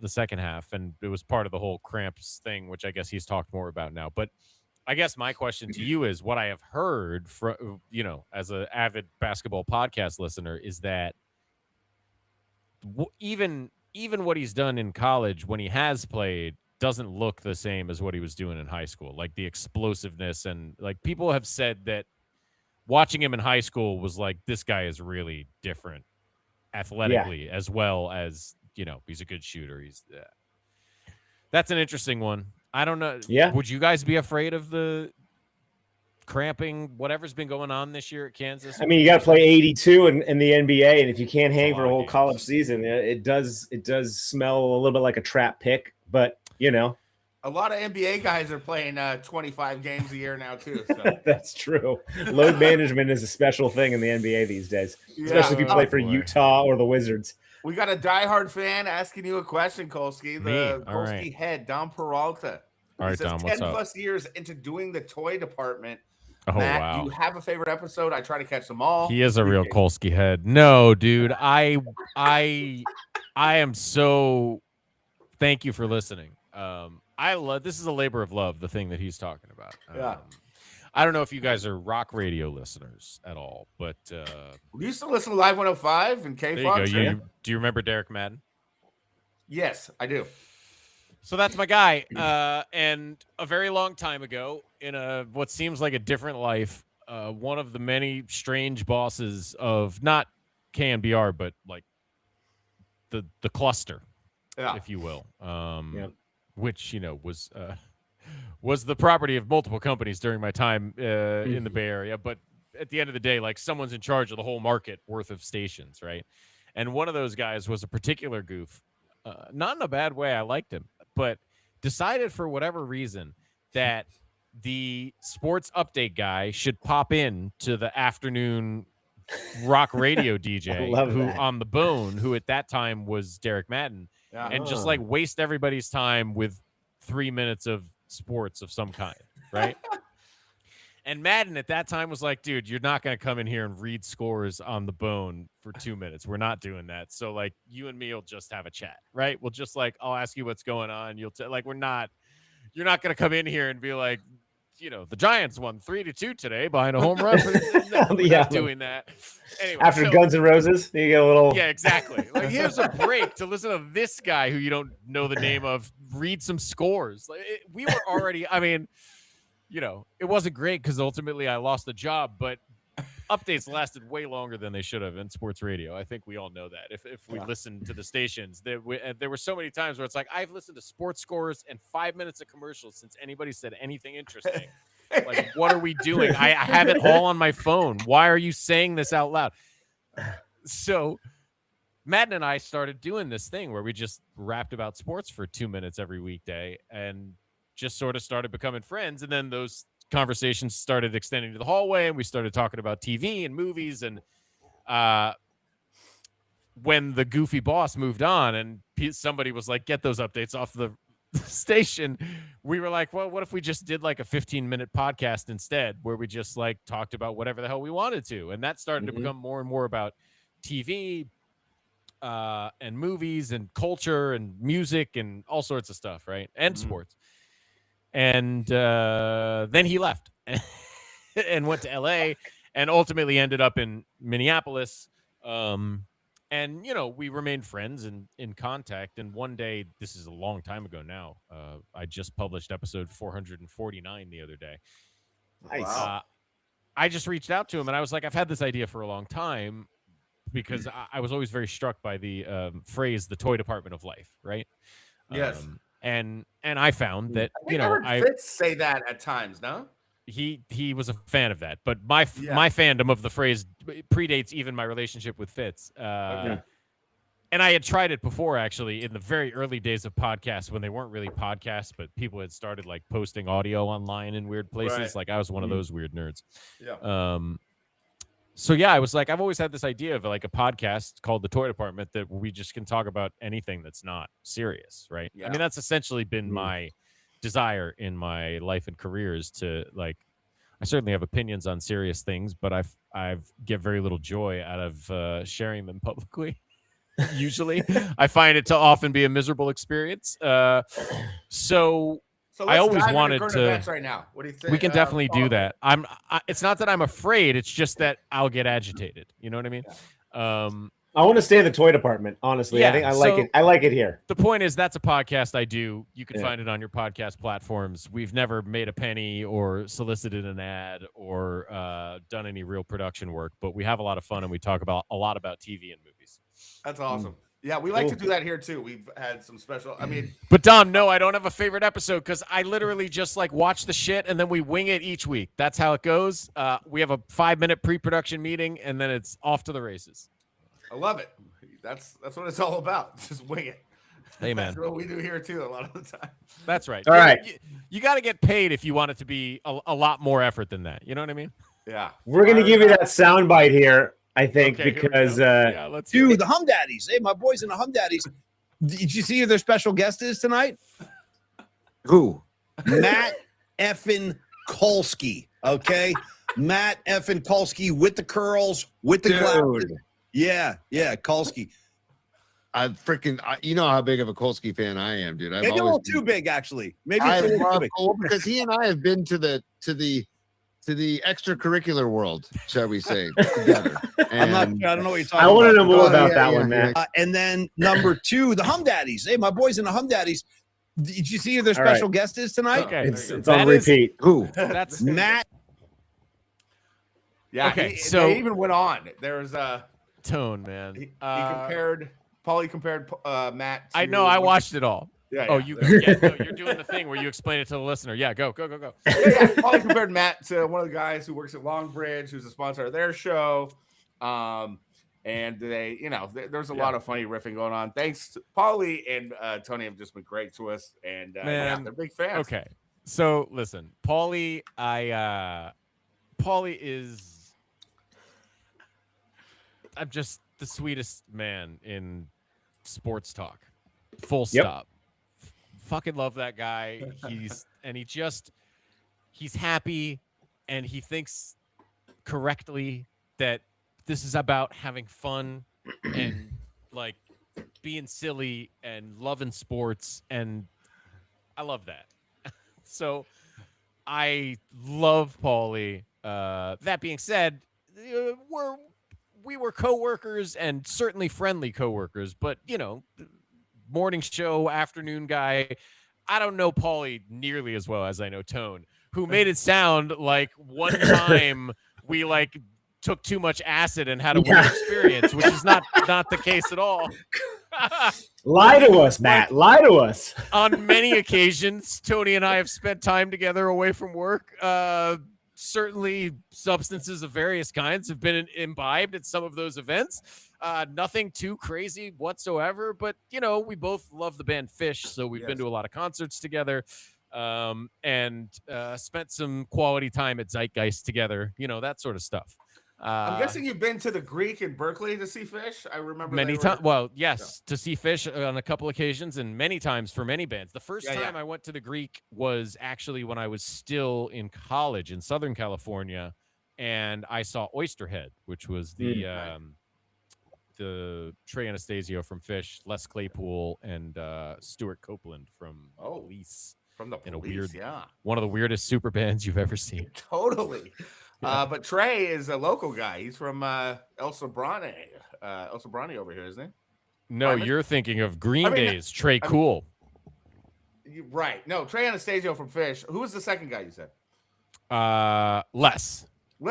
the second half. And it was part of the whole cramps thing, which I guess he's talked more about now. But I guess my question to you is what I have heard from, as an avid basketball podcast listener is that even what he's done in college when he has played doesn't look the same as what he was doing in high school. Like the explosiveness and like people have said that watching him in high school was like, this guy is really different athletically as well as, he's a good shooter. That's an interesting one. I don't know. Yeah. Would you guys be afraid of the cramping, whatever's been going on this year at Kansas? You got to play 82 in the NBA, and if you can't hang for a whole college season, it does smell a little bit like a trap pick. But a lot of NBA guys are playing 25 games a year now too. So. That's true. Load management is a special thing in the NBA these days, especially if you play for Utah or the Wizards. We got a diehard fan asking you a question, Kolsky. The Kolsky head, Dom Peralta. All right, says, Dom, what's 10 up? plus years into doing the toy department. Oh, Matt, wow. do you have a favorite episode? I try to catch them all. He is a real Kolsky head. No, dude. I am so thank you for listening. I love this is a labor of love, the thing that he's talking about. I don't know if you guys are rock radio listeners at all, but we used to listen to Live 105 and K-Fox. Do you remember Derek Madden? Yes, I do. So that's my guy. And a very long time ago, in what seems like a different life, one of the many strange bosses of not KNBR, but like the cluster, if you will, which was the property of multiple companies during my time in the Bay Area. But at the end of the day, like someone's in charge of the whole market worth of stations, right? And one of those guys was a particular goof, not in a bad way. I liked him, but decided for whatever reason that the sports update guy should pop in to the afternoon rock radio DJ who on the Bone, who at that time was Derek Madden, and just like waste everybody's time with 3 minutes of sports of some kind, right? And Madden at that time was like, dude, you're not going to come in here and read scores on the Bone for 2 minutes. We're not doing that. So like you and me will just have a chat, right? We'll just like, I'll ask you what's going on. You're not going to come in here and be like, the Giants won 3-2 today behind a home run. No, we're not doing that. Anyway, after Guns N' Roses, you get a little. Yeah, exactly. Like here's a break to listen to this guy who you don't know the name of read some scores. We were already, I mean, it wasn't great because ultimately I lost the job, but updates lasted way longer than they should have in sports radio. I think we all know that. If we listened to the stations, there were so many times where it's like, I've listened to sports scores and 5 minutes of commercials since anybody said anything interesting. Like, what are we doing? I have it all on my phone. Why are you saying this out loud? So Madden and I started doing this thing where we just rapped about sports for 2 minutes every weekday and just sort of started becoming friends. And then those conversations started extending to the hallway and we started talking about TV and movies. And when the goofy boss moved on and somebody was like, get those updates off the station, we were like, well, what if we just did like a 15-minute podcast instead where we just like talked about whatever the hell we wanted to? And that started to become more and more about TV and movies and culture and music and all sorts of stuff, right? And sports. And then he left and went to LA and ultimately ended up in Minneapolis. And, we remained friends and in contact. And one day, this is a long time ago now, I just published episode 449 the other day. Nice. I just reached out to him and I was like, I've had this idea for a long time because I was always very struck by the phrase, the toy department of life, right? Yes. And I found that, I Fitz say that at times, no? He was a fan of that, but my fandom of the phrase predates even my relationship with Fitz. And I had tried it before, actually, in the very early days of podcasts when they weren't really podcasts, but people had started like posting audio online in weird places. Right. Like I was one of those weird nerds. Yeah. So yeah, I was like, I've always had this idea of like a podcast called The Toy Department that we just can talk about anything that's not serious, right? Yeah. I mean, that's essentially been my desire in my life and career is to like, I certainly have opinions on serious things, but I've get very little joy out of sharing them publicly. Usually, I find it to often be a miserable experience. So I always wanted to. Right now, what do you think? We can definitely do that. It's not that I'm afraid. It's just that I'll get agitated. You know what I mean? Yeah. I want to stay in the toy department. Honestly, I think I like it. I like it here. The point is, that's a podcast I do. You can find it on your podcast platforms. We've never made a penny or solicited an ad or done any real production work, but we have a lot of fun and we talk about a lot about TV and movies. That's awesome. Yeah, we like to do that here too. We've had some special. But Dom, no, I don't have a favorite episode because I literally just like watch the shit and then we wing it each week. That's how it goes. We have a 5-minute pre-production meeting and then it's off to the races. I love it. That's what it's all about. Just wing it. Hey, man. That's what we do here too a lot of the time. That's right. All right. You got to get paid if you want it to be a lot more effort than that. You know what I mean? Yeah. We're going to give you that soundbite here, I think, because let's Dude, the Humm Daddies. Hey, my boys in the Humm Daddies. Did you see who their special guest is tonight? Who? Matt effing Kolsky. Okay? Matt effing Kolsky with the curls, with the glasses. Yeah, Kolsky. You know how big of a Kolsky fan I am, dude. Maybe a little too big, actually. Maybe I a little love too big. Cole because he and I have been to the extracurricular world, shall we say, together. I don't know what you're talking about. I want to know more about that one, man. And then number 2, the Humm Daddies. Hey, my boys in the Humm Daddies. Did you see who their special guest is tonight? Okay. It's on repeat. Who? That's Matt. Yeah. Okay, they even went on. There's tone, man. he compared. Paulie compared Matt. I know. I watched it all. Yeah. Oh, you're doing the thing where you explain it to the listener. Yeah, go. Yeah. Paulie compared Matt to one of the guys who works at Longbridge, who's a sponsor of their show. And they, there's a lot of funny riffing going on. Thanks to Paulie and Tony have just been great to us, and they're big fans. Okay, So listen, Paulie, Paulie is, I'm just the sweetest man in sports talk. Full stop. Fucking love that guy. He's happy, and he thinks correctly that this is about having fun and like being silly and loving sports, and I love that. So I love Paulie. That being said, we were coworkers and certainly friendly coworkers, but morning show, afternoon guy. I don't know Paulie nearly as well as I know Tone, who made it sound like one time we like took too much acid and had a weird experience, which is not the case at all. Lie to us, Matt. Lie to us. On many occasions, Tony and I have spent time together away from work. Certainly substances of various kinds have been imbibed at some of those events. Nothing too crazy whatsoever, but we both love the band Fish, so we've been to a lot of concerts together, and spent some quality time at Zeitgeist together, that sort of stuff. I'm guessing you've been to the Greek in Berkeley to see Fish. I remember many times. Well, yes, to see Fish on a couple occasions, and many times for many bands. The first time I went to the Greek was actually when I was still in college in Southern California, and I saw Oysterhead, which was the Trey Anastasio from Fish, Les Claypool, and Stuart Copeland from Police. From the Police, one of the weirdest super bands you've ever seen. Totally. But Trey is a local guy. He's from El Sobrante. El Sobrante over here, isn't he? No, you're thinking of Green Day's Trey Cool. Right. No, Trey Anastasio from Fish. Who was the second guy you said? Les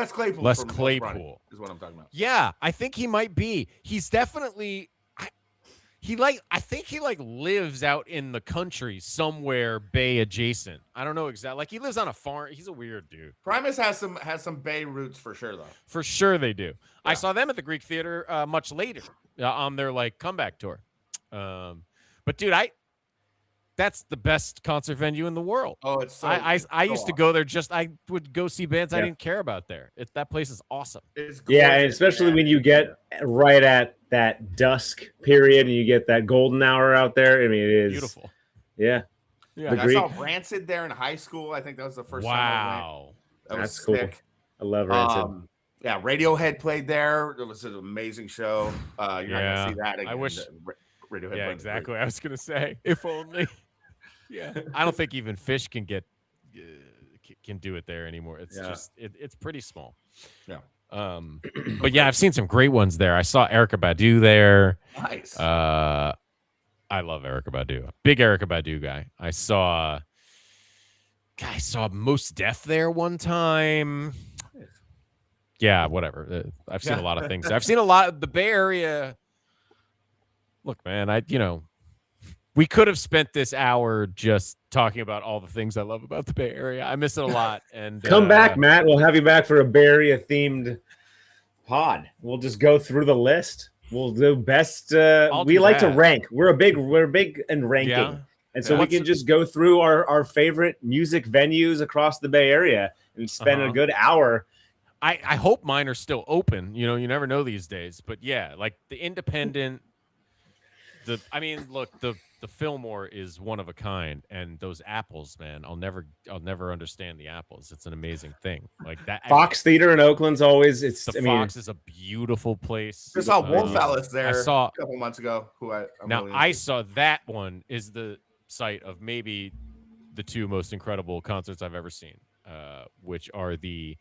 Claypool. Les Claypool is what I'm talking about. Yeah, I think he might be. He's definitely... I think he lives out in the country somewhere Bay adjacent. I don't know exactly. Like he lives on a farm. He's a weird dude. Primus has some Bay roots for sure, though. For sure they do. Yeah. I saw them at the Greek Theater much later on their comeback tour. But dude, that's the best concert venue in the world. Oh, it's so. I used to go there. I would go see bands I didn't care about there. That place is awesome. It's gorgeous, and especially when you get right at that dusk period and you get that golden hour out there. I mean, it is beautiful. Yeah. I saw Rancid there in high school. I think that was the first time I went. That's cool. Sick. I love Rancid. Yeah, Radiohead played there. It was an amazing show. You're not gonna see that again. I wish Radiohead. Yeah, exactly. I was gonna say, if only. Yeah, I don't think even Fish can do it there anymore. It's just it's pretty small. Yeah. But yeah, I've seen some great ones there. I saw Erykah Badu there. Nice. I love Erykah Badu. Big Erykah Badu guy. I saw Mos Def there one time. Yeah, whatever. I've seen a lot of things. I've seen a lot of the Bay Area. Look, man, we could have spent this hour just talking about all the things I love about the Bay Area. I miss it a lot. And come back, Matt. We'll have you back for a Bay Area themed pod. We'll just go through the list. We'll do best. We like to rank. We're big in ranking, and so we can just go through our favorite music venues across the Bay Area and spend a good hour. I hope mine are still open. You never know these days. But yeah, like the independent. The Fillmore is one of a kind, and those apples, man, I'll never understand the apples. It's an amazing thing. Like that Fox Theater in Oakland's always. Fox is a beautiful place. I saw Wolf Alice there a couple months ago. I saw that one is the site of maybe the two most incredible concerts I've ever seen, which are the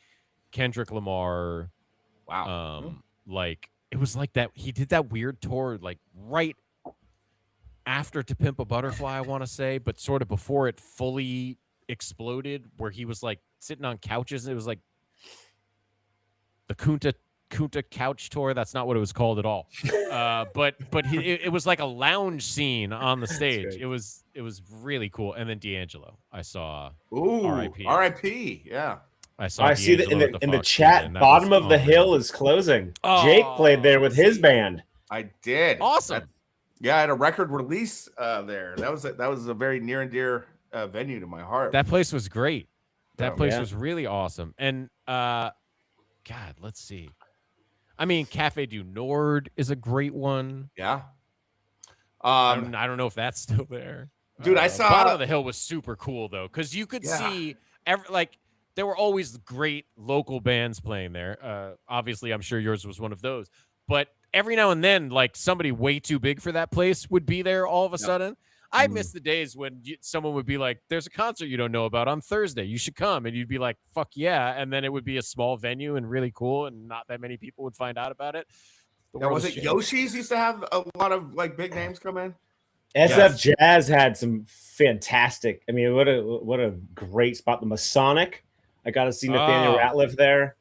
Kendrick Lamar. Wow. It was like that. He did that weird tour, right after To Pimp a Butterfly, I want to say, but sort of before it fully exploded, where he was sitting on couches. It was like the Kunta couch tour. That's not what it was called at all. But it was like a lounge scene on the stage. It was really cool. And then D'Angelo, I saw. Ooh, R.I.P. Yeah. I see that in the chat. Bottom of the Hill is closing. Jake played there with his band. I did. Awesome. I had a record release there. That was a very near and dear venue to my heart. That place was great. That place yeah. was really awesome. And God, let's see. I mean, Cafe du Nord is a great one. Yeah. I don't know if that's still there. Dude, I saw Bottom of the Hill was super cool though, because you could Yeah. see there were always great local bands playing there. Obviously, I'm sure yours was one of those. But every now and then, like somebody way too big for that place would be there all of a sudden. I miss the days when someone would be like, "There's a concert you don't know about on Thursday. You should come," and you'd be like, "Fuck yeah!" And then it would be a small venue and really cool, and not that many people would find out about it. Yeah, was it Yoshi's used to have a lot of like big names come in? SF Jazz had some fantastic. I mean, what a great spot. The Masonic. I got to see Nathaniel Ratliff there.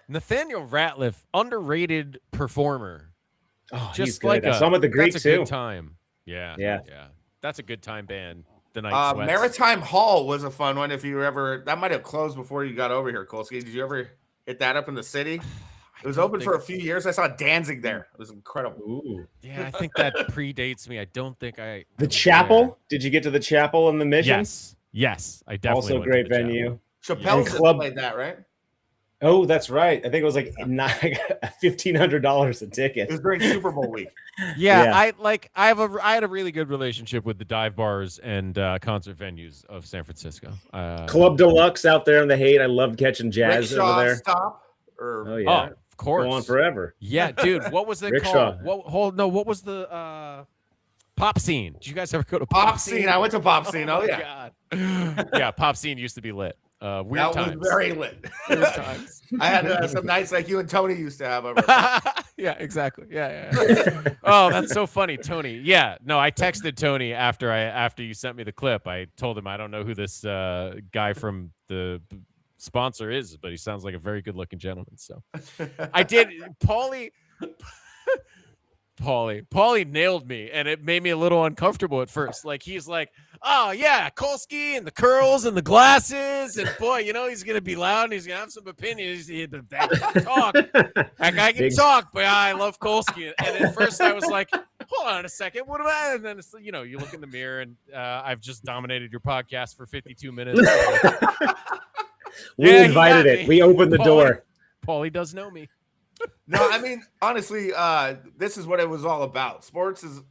Nathaniel Ratliff, underrated performer. Oh, Just he's good. like I saw him at the Greek that's a too. good time. Yeah. That's a good time band. The Night Sweats. Maritime Hall was a fun one. If you ever, that might have closed before you got over here, Kolsky. Did you ever hit that up in the city? It was open for a few years. I saw Danzig there. It was incredible. Ooh. Yeah, I think that predates me. I don't think The Chapel. Did you get to the Chapel in the Mission? Yes, I definitely. Also went to great the Chapel. venue. Chappelle's Club played that, right? Oh, that's right. I think it was like $1,500 a ticket. It was during Super Bowl week. Yeah, I had a really good relationship with the dive bars and concert venues of San Francisco. Club Deluxe out there in the Haight. I loved catching jazz Rickshaw over there. Stop. Or Oh yeah, of course, go on forever. Yeah, dude. What was it Rickshaw. called? What was the Pop Scene? Did you guys ever go to Pop Scene? I went to Pop Scene. Oh yeah. God. Yeah, Pop Scene used to be lit. Weird that times. was very lit. Weird times. I had some nights like you and Tony used to have over. Yeah, exactly. Yeah. Oh, that's so funny, Tony. Yeah, no, I texted Tony after you sent me the clip. I told him I don't know who this guy from the sponsor is, but he sounds like a very good-looking gentleman. So I did. Paulie nailed me, and it made me a little uncomfortable at first. Like he's like, "Oh yeah, Kolsky and the curls and the glasses, and boy, he's gonna be loud and he's gonna have some opinions. That guy can talk, but I love Kolsky." And at first I was like, "Hold on a second, what am I?" And then it's, you look in the mirror and I've just dominated your podcast for 52 minutes. We invited it. We opened the door. Paulie does know me. No, I mean, honestly, this is what it was all about. Sports is,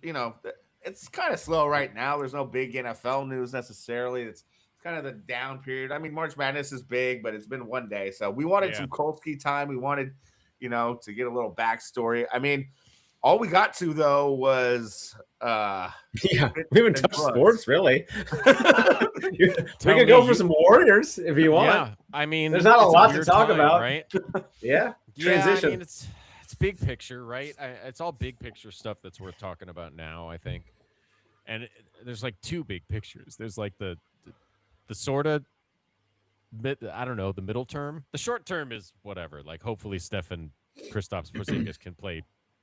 it's kind of slow right now. There's no big NFL news necessarily. It's kind of the down period. I mean, March Madness is big, but it's been one day. So we wanted some Kolsky time. We wanted, to get a little backstory. I mean, all we got to, though, was we haven't touched sports, really. We could go for some Warriors if you want. Yeah, I mean, there's not a lot to talk about, right? Yeah. Transition. I mean, it's big picture, right? It's all big picture stuff that's worth talking about now, I think. And there's like two big pictures. There's like the sort of I don't know, the middle term. The short term is whatever. Like hopefully Steph and Kristaps Porzingis can play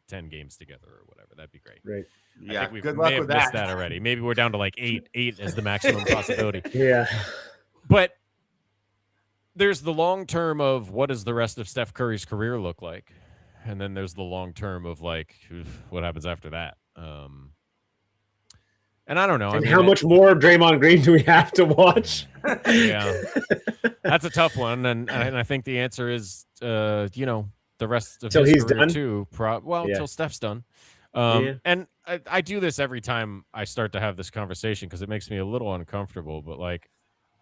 10 games together or whatever. That'd be great. Right. I think we may have missed that already. Maybe we're down to like eight as the maximum possibility. Yeah. But there's the long term of what does the rest of Steph Curry's career look like? And then there's the long term of like what happens after that. And I don't know. And how much more Draymond Green do we have to watch? Yeah. That's a tough one. And I think the answer is the rest of his career done? too. Until Steph's done. And I do this every time I start to have this conversation because it makes me a little uncomfortable. But like,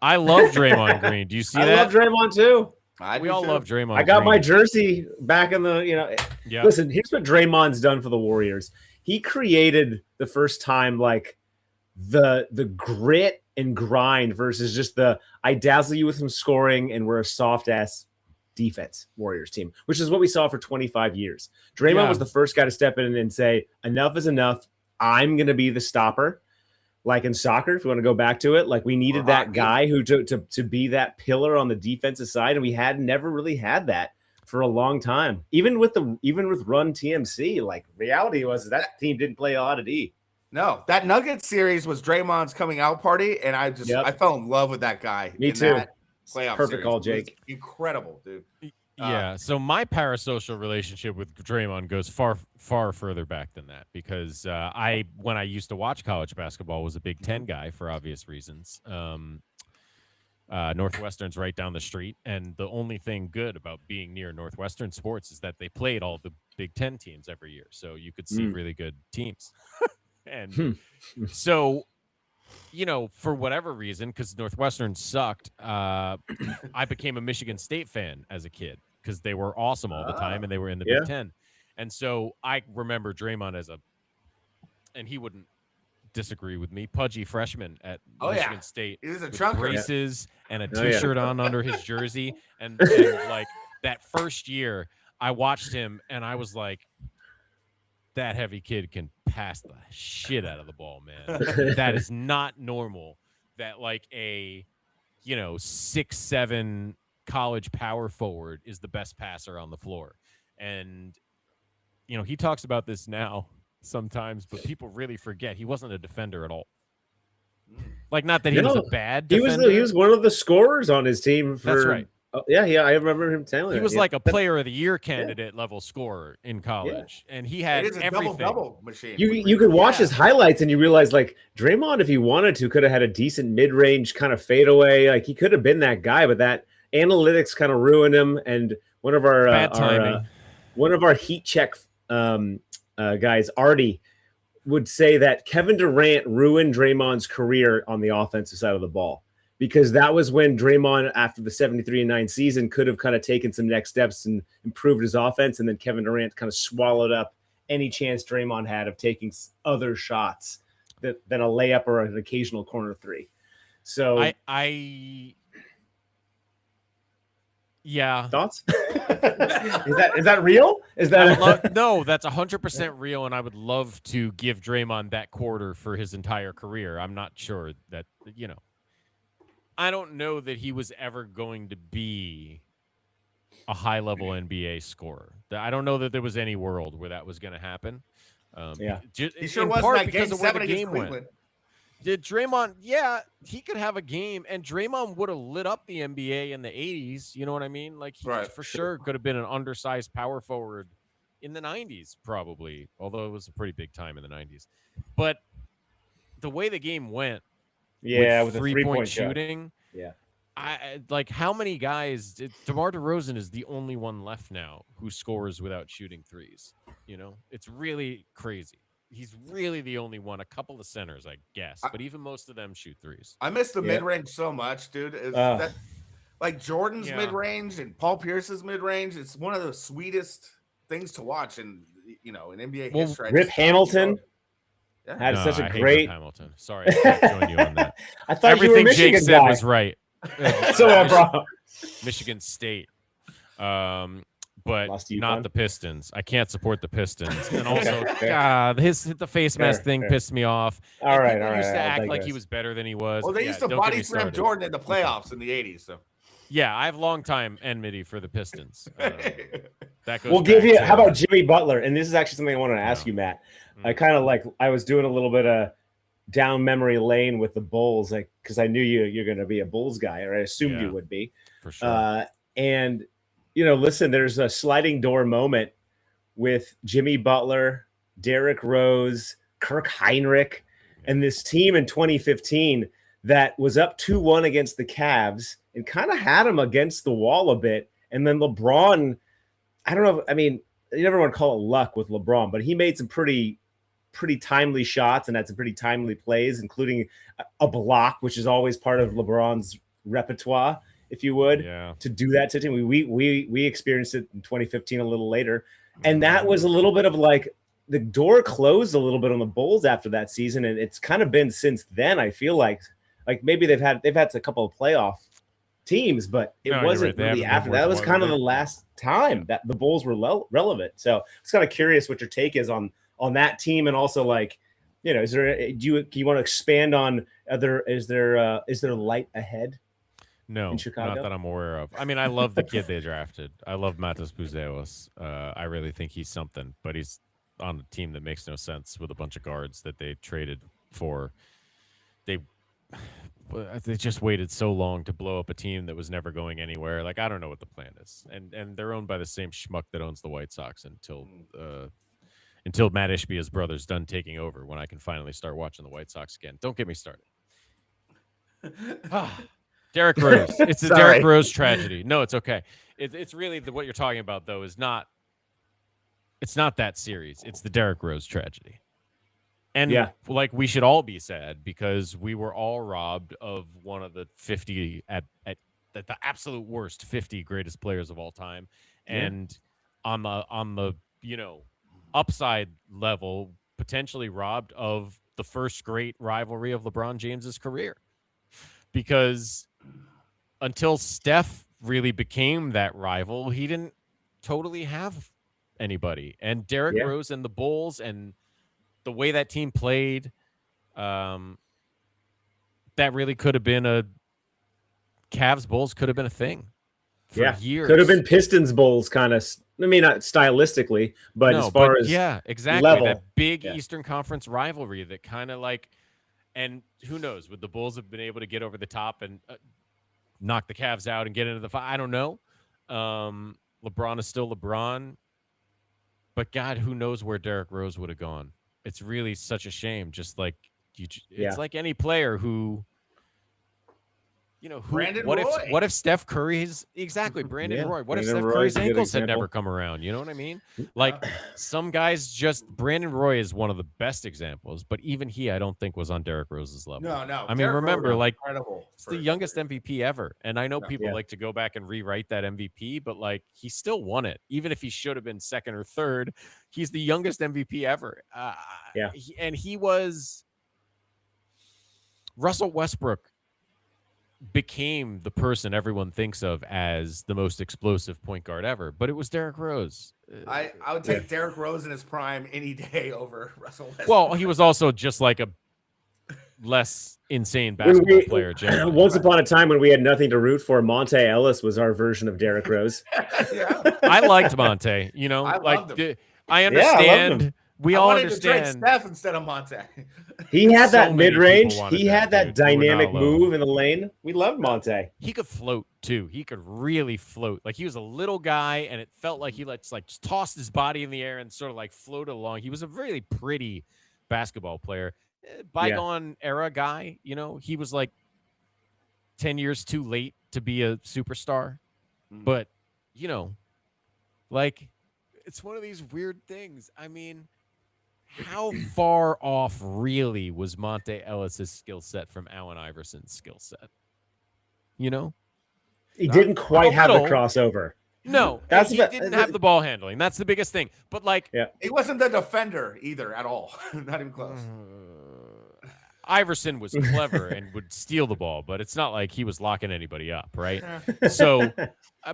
I love Draymond Green. Do you see that? I love Draymond too. We all love Draymond. I got Green. my jersey back in the, Yeah. Listen, here's what Draymond's done for the Warriors. He created the first time like the grit and grind versus just I dazzle you with some scoring and we're a soft ass defense Warriors team, which is what we saw for 25 years. Draymond was the first guy to step in and say, enough is enough. I'm going to be the stopper. Like in soccer, if you want to go back to it, like we needed that guy who to be that pillar on the defensive side, and we had never really had that for a long time. Even with Run TMC, like reality was that team didn't play a lot of D. No, that Nuggets series was Draymond's coming out party, and I fell in love with that guy. Me too. Playoff Perfect series. call, Jake. Incredible, dude. Yeah, so my parasocial relationship with Draymond goes far further back than that because when I used to watch college basketball, was a Big Ten guy for obvious reasons. Northwestern's right down the street, and the only thing good about being near Northwestern sports is that they played all the Big Ten teams every year, so you could see really good teams. And so, for whatever reason, because Northwestern sucked, I became a Michigan State fan as a kid because they were awesome all the time and they were in the Big Ten. And so I remember Draymond and he wouldn't disagree with me, pudgy freshman at Michigan State. He was a with chunker. Braces and a T-shirt on under his jersey. And like that first year, I watched him and I was like, that heavy kid can pass the shit out of the ball, man. That is not normal that like a 6'7" college power forward is the best passer on the floor. And he talks about this now sometimes, but people really forget he wasn't a defender at all. Like, not that he was a bad defender. He was one of the scorers on his team. That's right. Yeah, I remember him telling. He was like a player of the year candidate level scorer in college, and he had everything. Double machine. You could watch his highlights and you realize like Draymond, if he wanted to, could have had a decent mid-range kind of fadeaway. Like he could have been that guy, but that analytics kind of ruined him. And one of our heat check guys, Artie, would say that Kevin Durant ruined Draymond's career on the offensive side of the ball. Because that was when Draymond, after the 73-9 season, could have kind of taken some next steps and improved his offense. And then Kevin Durant kind of swallowed up any chance Draymond had of taking other shots than a layup or an occasional corner three. So yeah. Thoughts? Is that real? Is that no, that's 100% real. And I would love to give Draymond that quarter for his entire career. I'm not sure that, I don't know that he was ever going to be a high-level NBA scorer. I don't know that there was any world where that was going to happen. He sure was like Game 7 against Cleveland. Did Draymond? Yeah, he could have a game, and Draymond would have lit up the NBA in the 80s. You know what I mean? Like, he for sure could have been an undersized power forward in the 90s, probably, although it was a pretty big time in the 90s. But the way the game went, with the three-point shooting. Yeah. I like how many guys DeMar DeRozan is the only one left now who scores without shooting threes. It's really crazy. He's really the only one. A couple of centers, I guess, but even most of them shoot threes. I miss the mid-range so much, dude. That like Jordan's mid-range and Paul Pierce's mid-range. It's one of the sweetest things to watch in NBA history. Rip Hamilton. Had such a great Hamilton. Sorry, I can't join you on that. I thought everything Jake said was right. So Michigan State, but not the Pistons. I can't support the Pistons, and also, God, the face mask thing pissed me off. All right. He used to act like he was better than he was. Well, they used to body slam Jordan in the playoffs in the '80s. So, yeah, I have long time enmity for the Pistons. That goes. We'll give you. How about Jimmy Butler? And this is actually something I wanted to ask you, Matt. I kind of I was doing a little bit of down memory lane with the Bulls, because I knew you're going to be a Bulls guy, or I assumed you would be. For sure. And listen, there's a sliding door moment with Jimmy Butler, Derrick Rose, Kirk Heinrich, and this team in 2015 that was up 2-1 against the Cavs and kind of had them against the wall a bit. And then LeBron, I don't know. I mean, you never want to call it luck with LeBron, but he made some pretty timely shots and had some pretty timely plays, including a block, which is always part of LeBron's repertoire, if you would, to do that to him. We experienced it in 2015 a little later. And that was a little bit of like the door closed a little bit on the Bulls after that season. And it's kind of been since then. I feel like maybe they've had a couple of playoff teams, but it wasn't really after that. Was kind of the last time that the Bulls were relevant. So I was kind of curious what your take is on that team, and also is there? Do you want to expand on is there light ahead? No, in Chicago? Not that I'm aware of. I mean, I love the kid they drafted. I love Matas Buzeos. I really think he's something, but he's on a team that makes no sense with a bunch of guards that they traded for. They they just waited so long to blow up a team that was never going anywhere. Like, I don't know what the plan is, and they're owned by the same schmuck that owns the White Sox until Matt Ishbia's brother's done taking over. When I can finally start watching the White Sox again. Don't get me started. Derrick Rose. It's a Derrick Rose tragedy. No, it's okay. It's really what you're talking about though is not. It's not that series. It's the Derrick Rose tragedy. And like we should all be sad because we were all robbed of one of the 50 at the absolute worst 50 greatest players of all time. And on the upside level, potentially robbed of the first great rivalry of LeBron James's career. Because until Steph really became that rival, he didn't totally have anybody. And Derrick Rose and the Bulls and the way that team played, that really could have been a Cavs Bulls could have been a thing for years. Could have been Pistons Bulls kind of. I mean, not stylistically, but as far as exactly level. That big Eastern Conference rivalry that kind of like, and who knows, would the Bulls have been able to get over the top and knock the Cavs out and get into the fight? I don't know. LeBron is still LeBron, but God, who knows where Derrick Rose would have gone? It's really such a shame. Just like it's like any player who, what if Steph Curry's Brandon Roy? What if Steph Curry's ankles had never come around? You know what I mean? Like some guys Brandon Roy is one of the best examples, but even he, I don't think was on Derrick Rose's level. No. I mean, remember, like it's the youngest MVP ever. And I know people like to go back and rewrite that MVP, but like he still won it. Even if he should have been second or third, he's the youngest MVP ever. He was Russell Westbrook became the person everyone thinks of as the most explosive point guard ever, but it was Derrick Rose. I would take Derrick Rose in his prime any day over Russell Westbrook. Well, he was also just like a less insane basketball player. Generally. Once upon a time when we had nothing to root for, Monte Ellis was our version of Derrick Rose. I liked Monte. I understand. We all understand. To trade Steph instead of Monte. He had that mid-range. He had that dynamic move in the lane. We loved Monte. He could float too. He could really float. Like he was a little guy, and it felt like he just tossed his body in the air and sort of like floated along. He was a really pretty basketball player, bygone era guy. He was like 10 years too late to be a superstar, but like it's one of these weird things. I mean. How far off really was Monte Ellis' skill set from Allen Iverson's skill set? He didn't quite have the crossover. No, he didn't have the ball handling. That's the biggest thing. But he wasn't the defender either at all. Not even close. Iverson was clever and would steal the ball, but it's not like he was locking anybody up, right? So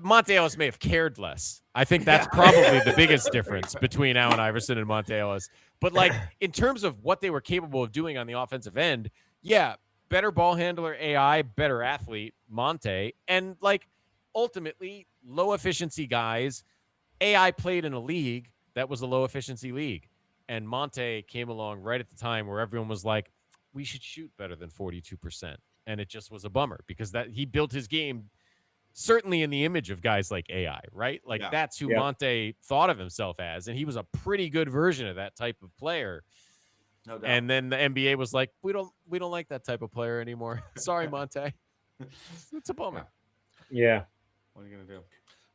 Monte Ellis may have cared less. I think that's probably the biggest difference between Allen Iverson and Monte Ellis. But in terms of what they were capable of doing on the offensive end, better ball handler AI, better athlete Monte, and ultimately low efficiency guys. AI played in a league that was a low efficiency league, and Monte came along right at the time where everyone was like, we should shoot better than 42%. And it just was a bummer because that he built his game certainly in the image of guys like AI, right? That's who Monte thought of himself as. And he was a pretty good version of that type of player. No doubt. And then the NBA was like, we don't like that type of player anymore. Sorry, Monte. It's a bummer. Yeah. What are you going to do?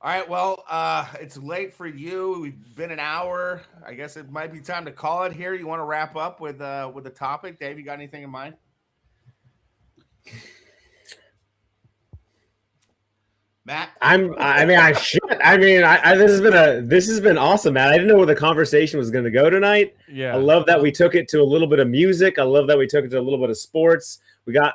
All right, well, it's late for you. We've been an hour. I guess it might be time to call it here. You want to wrap up with the topic? Dave, you got anything in mind? Matt? This has been awesome, Matt. I didn't know where the conversation was going to go tonight. Yeah. I love that we took it to a little bit of music. I love that we took it to a little bit of sports. We got,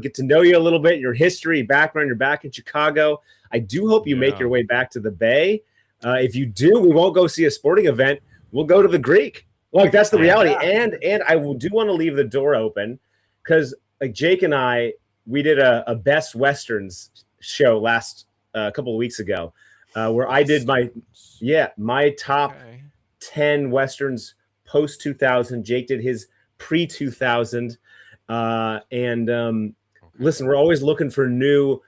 get to know you a little bit, your history, background. You're back in Chicago. I do hope you make your way back to the Bay. If you do, we won't go see a sporting event. We'll go to the Greek. That's the reality. And I do want to leave the door open because Jake and I, we did a Best Westerns show last couple of weeks ago where I did my top 10 Westerns post 2000. Jake did his pre 2000. Listen, we're always looking for new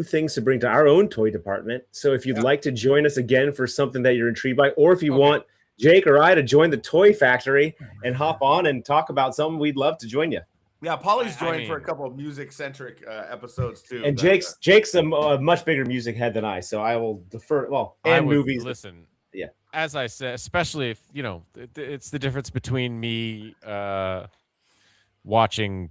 things to bring to our own toy department. So if you'd like to join us again for something that you're intrigued by, or if you want Jake or I to join the toy factory and hop on and talk about something, we'd love to join you. Yeah, Polly's joined for a couple of music-centric episodes too. And Jake's a much bigger music head than I, so I will defer. Well, and movies. Listen, yeah. As I said, especially if it's the difference between me watching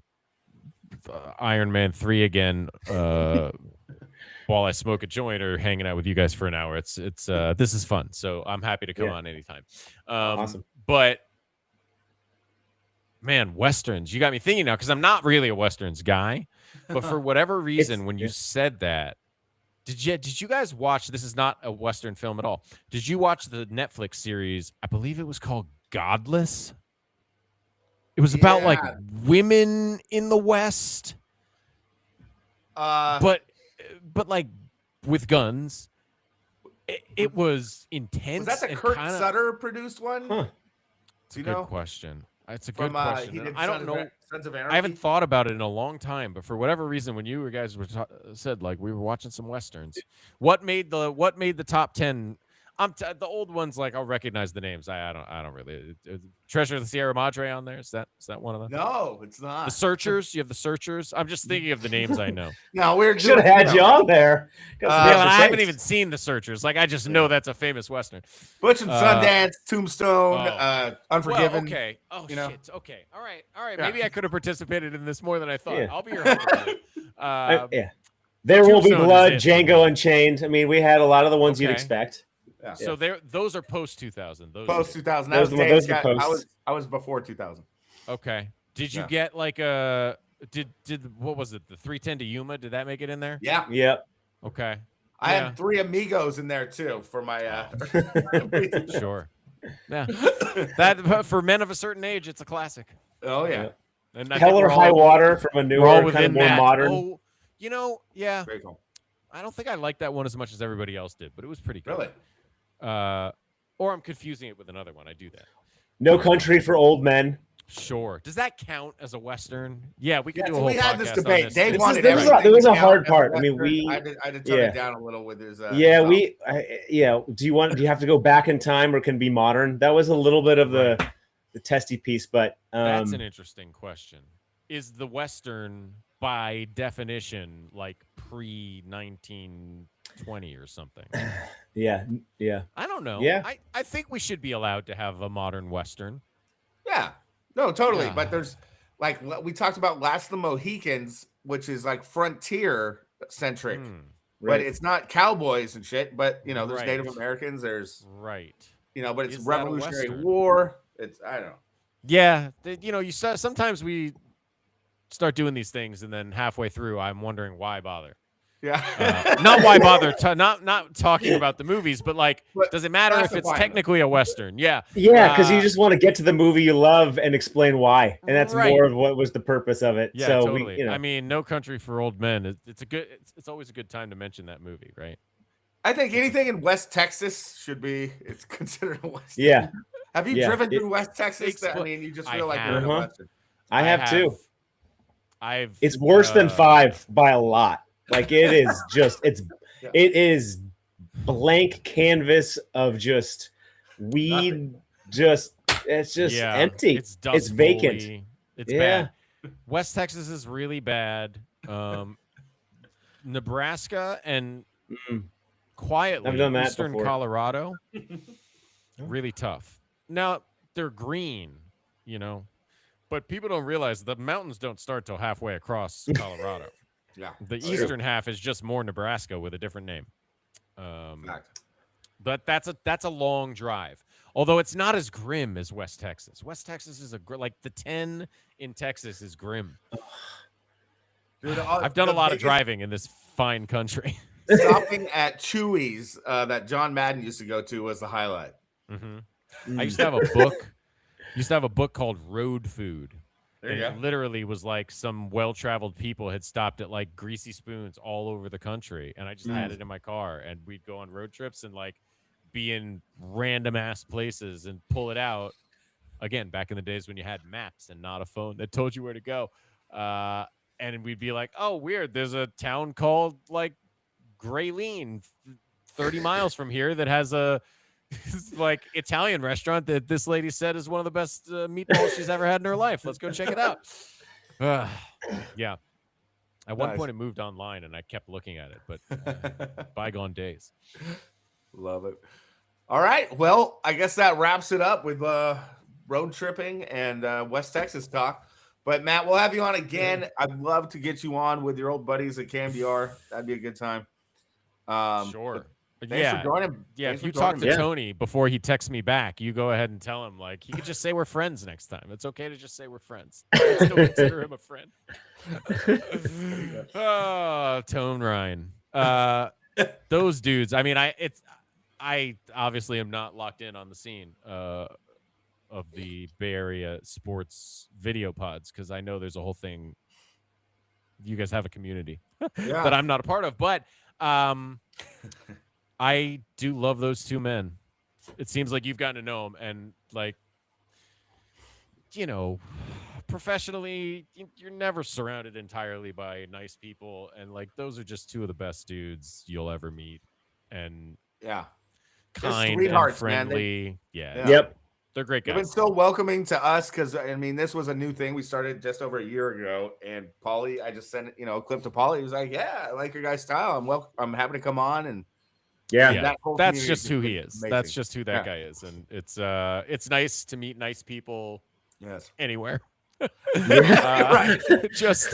Iron Man 3 again while I smoke a joint or hanging out with you guys for an hour. It's this is fun, so I'm happy to come on anytime. Awesome, but. Man, Westerns. You got me thinking now because I'm not really a Westerns guy. But for whatever reason, when you said that, did you guys watch? This is not a Western film at all. Did you watch the Netflix series? I believe it was called Godless. It was about like women in the West. But like with guns. It was intense. Was that the Kurt Sutter produced one? Huh. It's a good question. It's a good question. I don't know. Sons of Anarchy? I haven't thought about it in a long time, but for whatever reason, when you guys were said like we were watching some Westerns, what made the top 10? The old ones, like I'll recognize the names. I don't really. Treasure of the Sierra Madre on there. Is that one of them? No, it's not. The Searchers. You have the Searchers. I'm just thinking of the names I know. No, we should have had you on there. I haven't even seen the Searchers. Like I just know that's a famous Western. Butch and Sundance, Tombstone, Unforgiven. Well, okay. Oh shit. Okay. All right. Yeah. Maybe I could have participated in this more than I thought. I'll be your host. There Will Be Blood, Django Unchained. I mean, we had a lot of the ones you'd expect. Yeah. So those are post 2000. Post 2000. I was before 2000. Okay. Did you get like a did what was it? The 310 to Yuma? Did that make it in there? Yeah. Yep. Okay. I had 3 Amigos in there too for my Sure. Yeah. That for men of a certain age, it's a classic. Oh yeah. And Hell or High Water from a newer kind of more modern. Oh, yeah. Very cool. I don't think I liked that one as much as everybody else did, but it was pretty good. Really? Or I'm confusing it with another one. I do that. No Country for Old Men. Sure. Does that count as a Western? Yeah, we could do a whole podcast. We had this debate. Dave wanted there was a hard part. I mean, I had to tone it down a little with his. Do you have to go back in time or can be modern? That was a little bit of the testy piece, but that's an interesting question. Is the Western by definition like pre-1920 or something? Yeah. I don't know. Yeah. I think we should be allowed to have a modern Western. Yeah. No, totally. But there's like we talked about Last of the Mohicans, which is like frontier centric, but it's not cowboys and shit. But there's Native Americans. There's but it's Revolutionary War. It's I don't know. Yeah, you saw sometimes we start doing these things, and then halfway through, I'm wondering why bother. Yeah, not why bother. Not talking about the movies, but does it matter if it's technically a Western? Yeah, because you just want to get to the movie you love and explain why, and that's more of what was the purpose of it. Yeah, so totally. I mean, No Country for Old Men. It's always a good time to mention that movie, right? I think anything in West Texas it's considered a Western. Yeah. Have you driven through West Texas? You just feel like you're in a Western. I have too. It's worse than 5 by a lot. Like it is just it is blank canvas of just weed. It's just empty. It's vacant. It's bad. West Texas is really bad. Nebraska and quietly I've done that Eastern before. Colorado, really tough. Now they're green, but people don't realize the mountains don't start till halfway across Colorado. Yeah, the eastern half is just more Nebraska with a different name. But that's a long drive. Although it's not as grim as West Texas. West Texas is like the 10 in Texas is grim. Dude, I've done a lot of driving in this fine country. Stopping at Chewy's that John Madden used to go to was the highlight. I used to have a book. A book called Road Food. It literally was like some well-traveled people had stopped at like Greasy Spoons all over the country, and I just had it in my car, and we'd go on road trips and like be in random ass places and pull it out again, back in the days when you had maps and not a phone that told you where to go. And we'd be like, oh, weird. There's a town called like Grayleen, 30 miles from here that has a like Italian restaurant that this lady said is one of the best meatballs she's ever had in her life. Let's go check it out. Yeah. At one point it moved online and I kept looking at it, but bygone days. Love it. All right. Well, I guess that wraps it up with road tripping and West Texas talk. But Matt, we'll have you on again. I'd love to get you on with your old buddies at KNBR. That'd be a good time. Sure. Thanks for joining. Yeah, if you talk to Tony before he texts me back, you go ahead and tell him, like, he could just say we're friends next time. It's okay to just say we're friends. I still consider him a friend. Oh, Tone Ryan. Those dudes. I mean, I obviously am not locked in on the scene of the Bay Area sports video pods because I know there's a whole thing. You guys have a community that I'm not a part of, but I do love those two men. It seems like you've gotten to know them, and like, you know, professionally, you're never surrounded entirely by nice people, and like those are just two of the best dudes you'll ever meet, and kind and friendly. Yep. They're great guys. They've been so welcoming to us because, I mean, this was a new thing we started just over a year ago. And Paulie, I just sent a clip to Paulie. He was like, "Yeah, I like your guys' style. I'm happy to come on." And that's just who he is. Amazing. That's just who that guy is. And it's nice to meet nice people. Yes, anywhere. Right. Just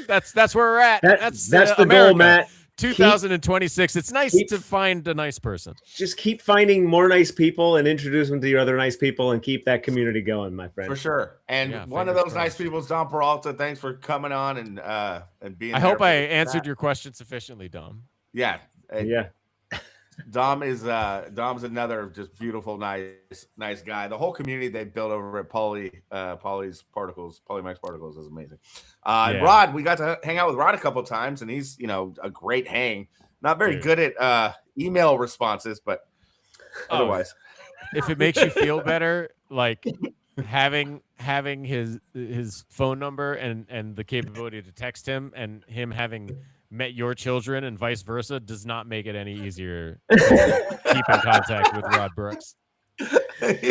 that's where we're at. That's the America. goal, Matt. 2026. It's nice to find a nice person. Just keep finding more nice people and introduce them to your other nice people and keep that community going, my friend. For sure. And one of those nice people is Dom Peralta. Thanks for coming on and being. I hope I answered your question sufficiently, Dom. Yeah. Dom's another just beautiful, nice guy. The whole community they built over at Paulie's Particles, Max Particles is amazing. Rod, we got to hang out with Rod a couple of times, and he's a great hang. Not very good at email responses, but otherwise. If it makes you feel better, like having his phone number and the capability to text him, and him having met your children and vice versa does not make it any easier to keep in contact with Rod Brooks.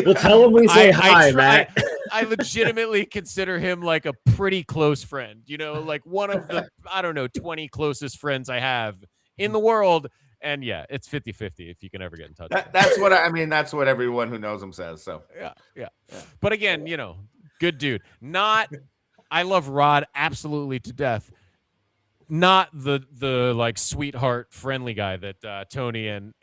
Well, tell him we say hi, Matt. I legitimately consider him like a pretty close friend, like one of the, 20 closest friends I have in the world. And yeah, it's 50-50 if you can ever get in touch. That's what that's what everyone who knows him says. So yeah. But again, good dude. I love Rod absolutely to death. Not the like sweetheart friendly guy that Tony and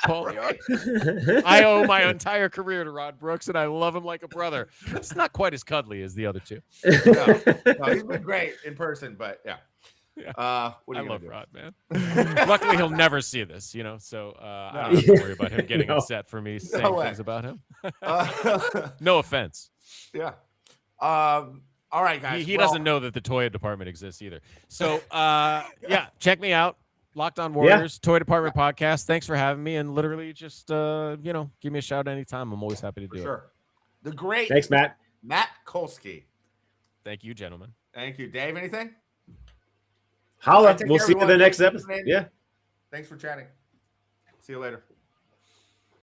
Paulie are. I owe my entire career to Rod Brooks, and I love him like a brother. It's not quite as cuddly as the other two. No, he's been great in person, but yeah. I love Rod, man. Luckily, he'll never see this, so I don't have to worry about him getting upset for me saying things about him. No offense. Yeah. All right, guys. He doesn't know that the toy department exists either. So, check me out. Locked On Warriors, Toy Department Podcast. Thanks for having me. And literally just, give me a shout anytime. I'm always happy to do it. The great. Thanks, Matt. Matt Kolsky. Thank you, gentlemen. Thank you. Dave, anything? Holla. We'll see you in the next episode. Yeah. Thanks for chatting. See you later.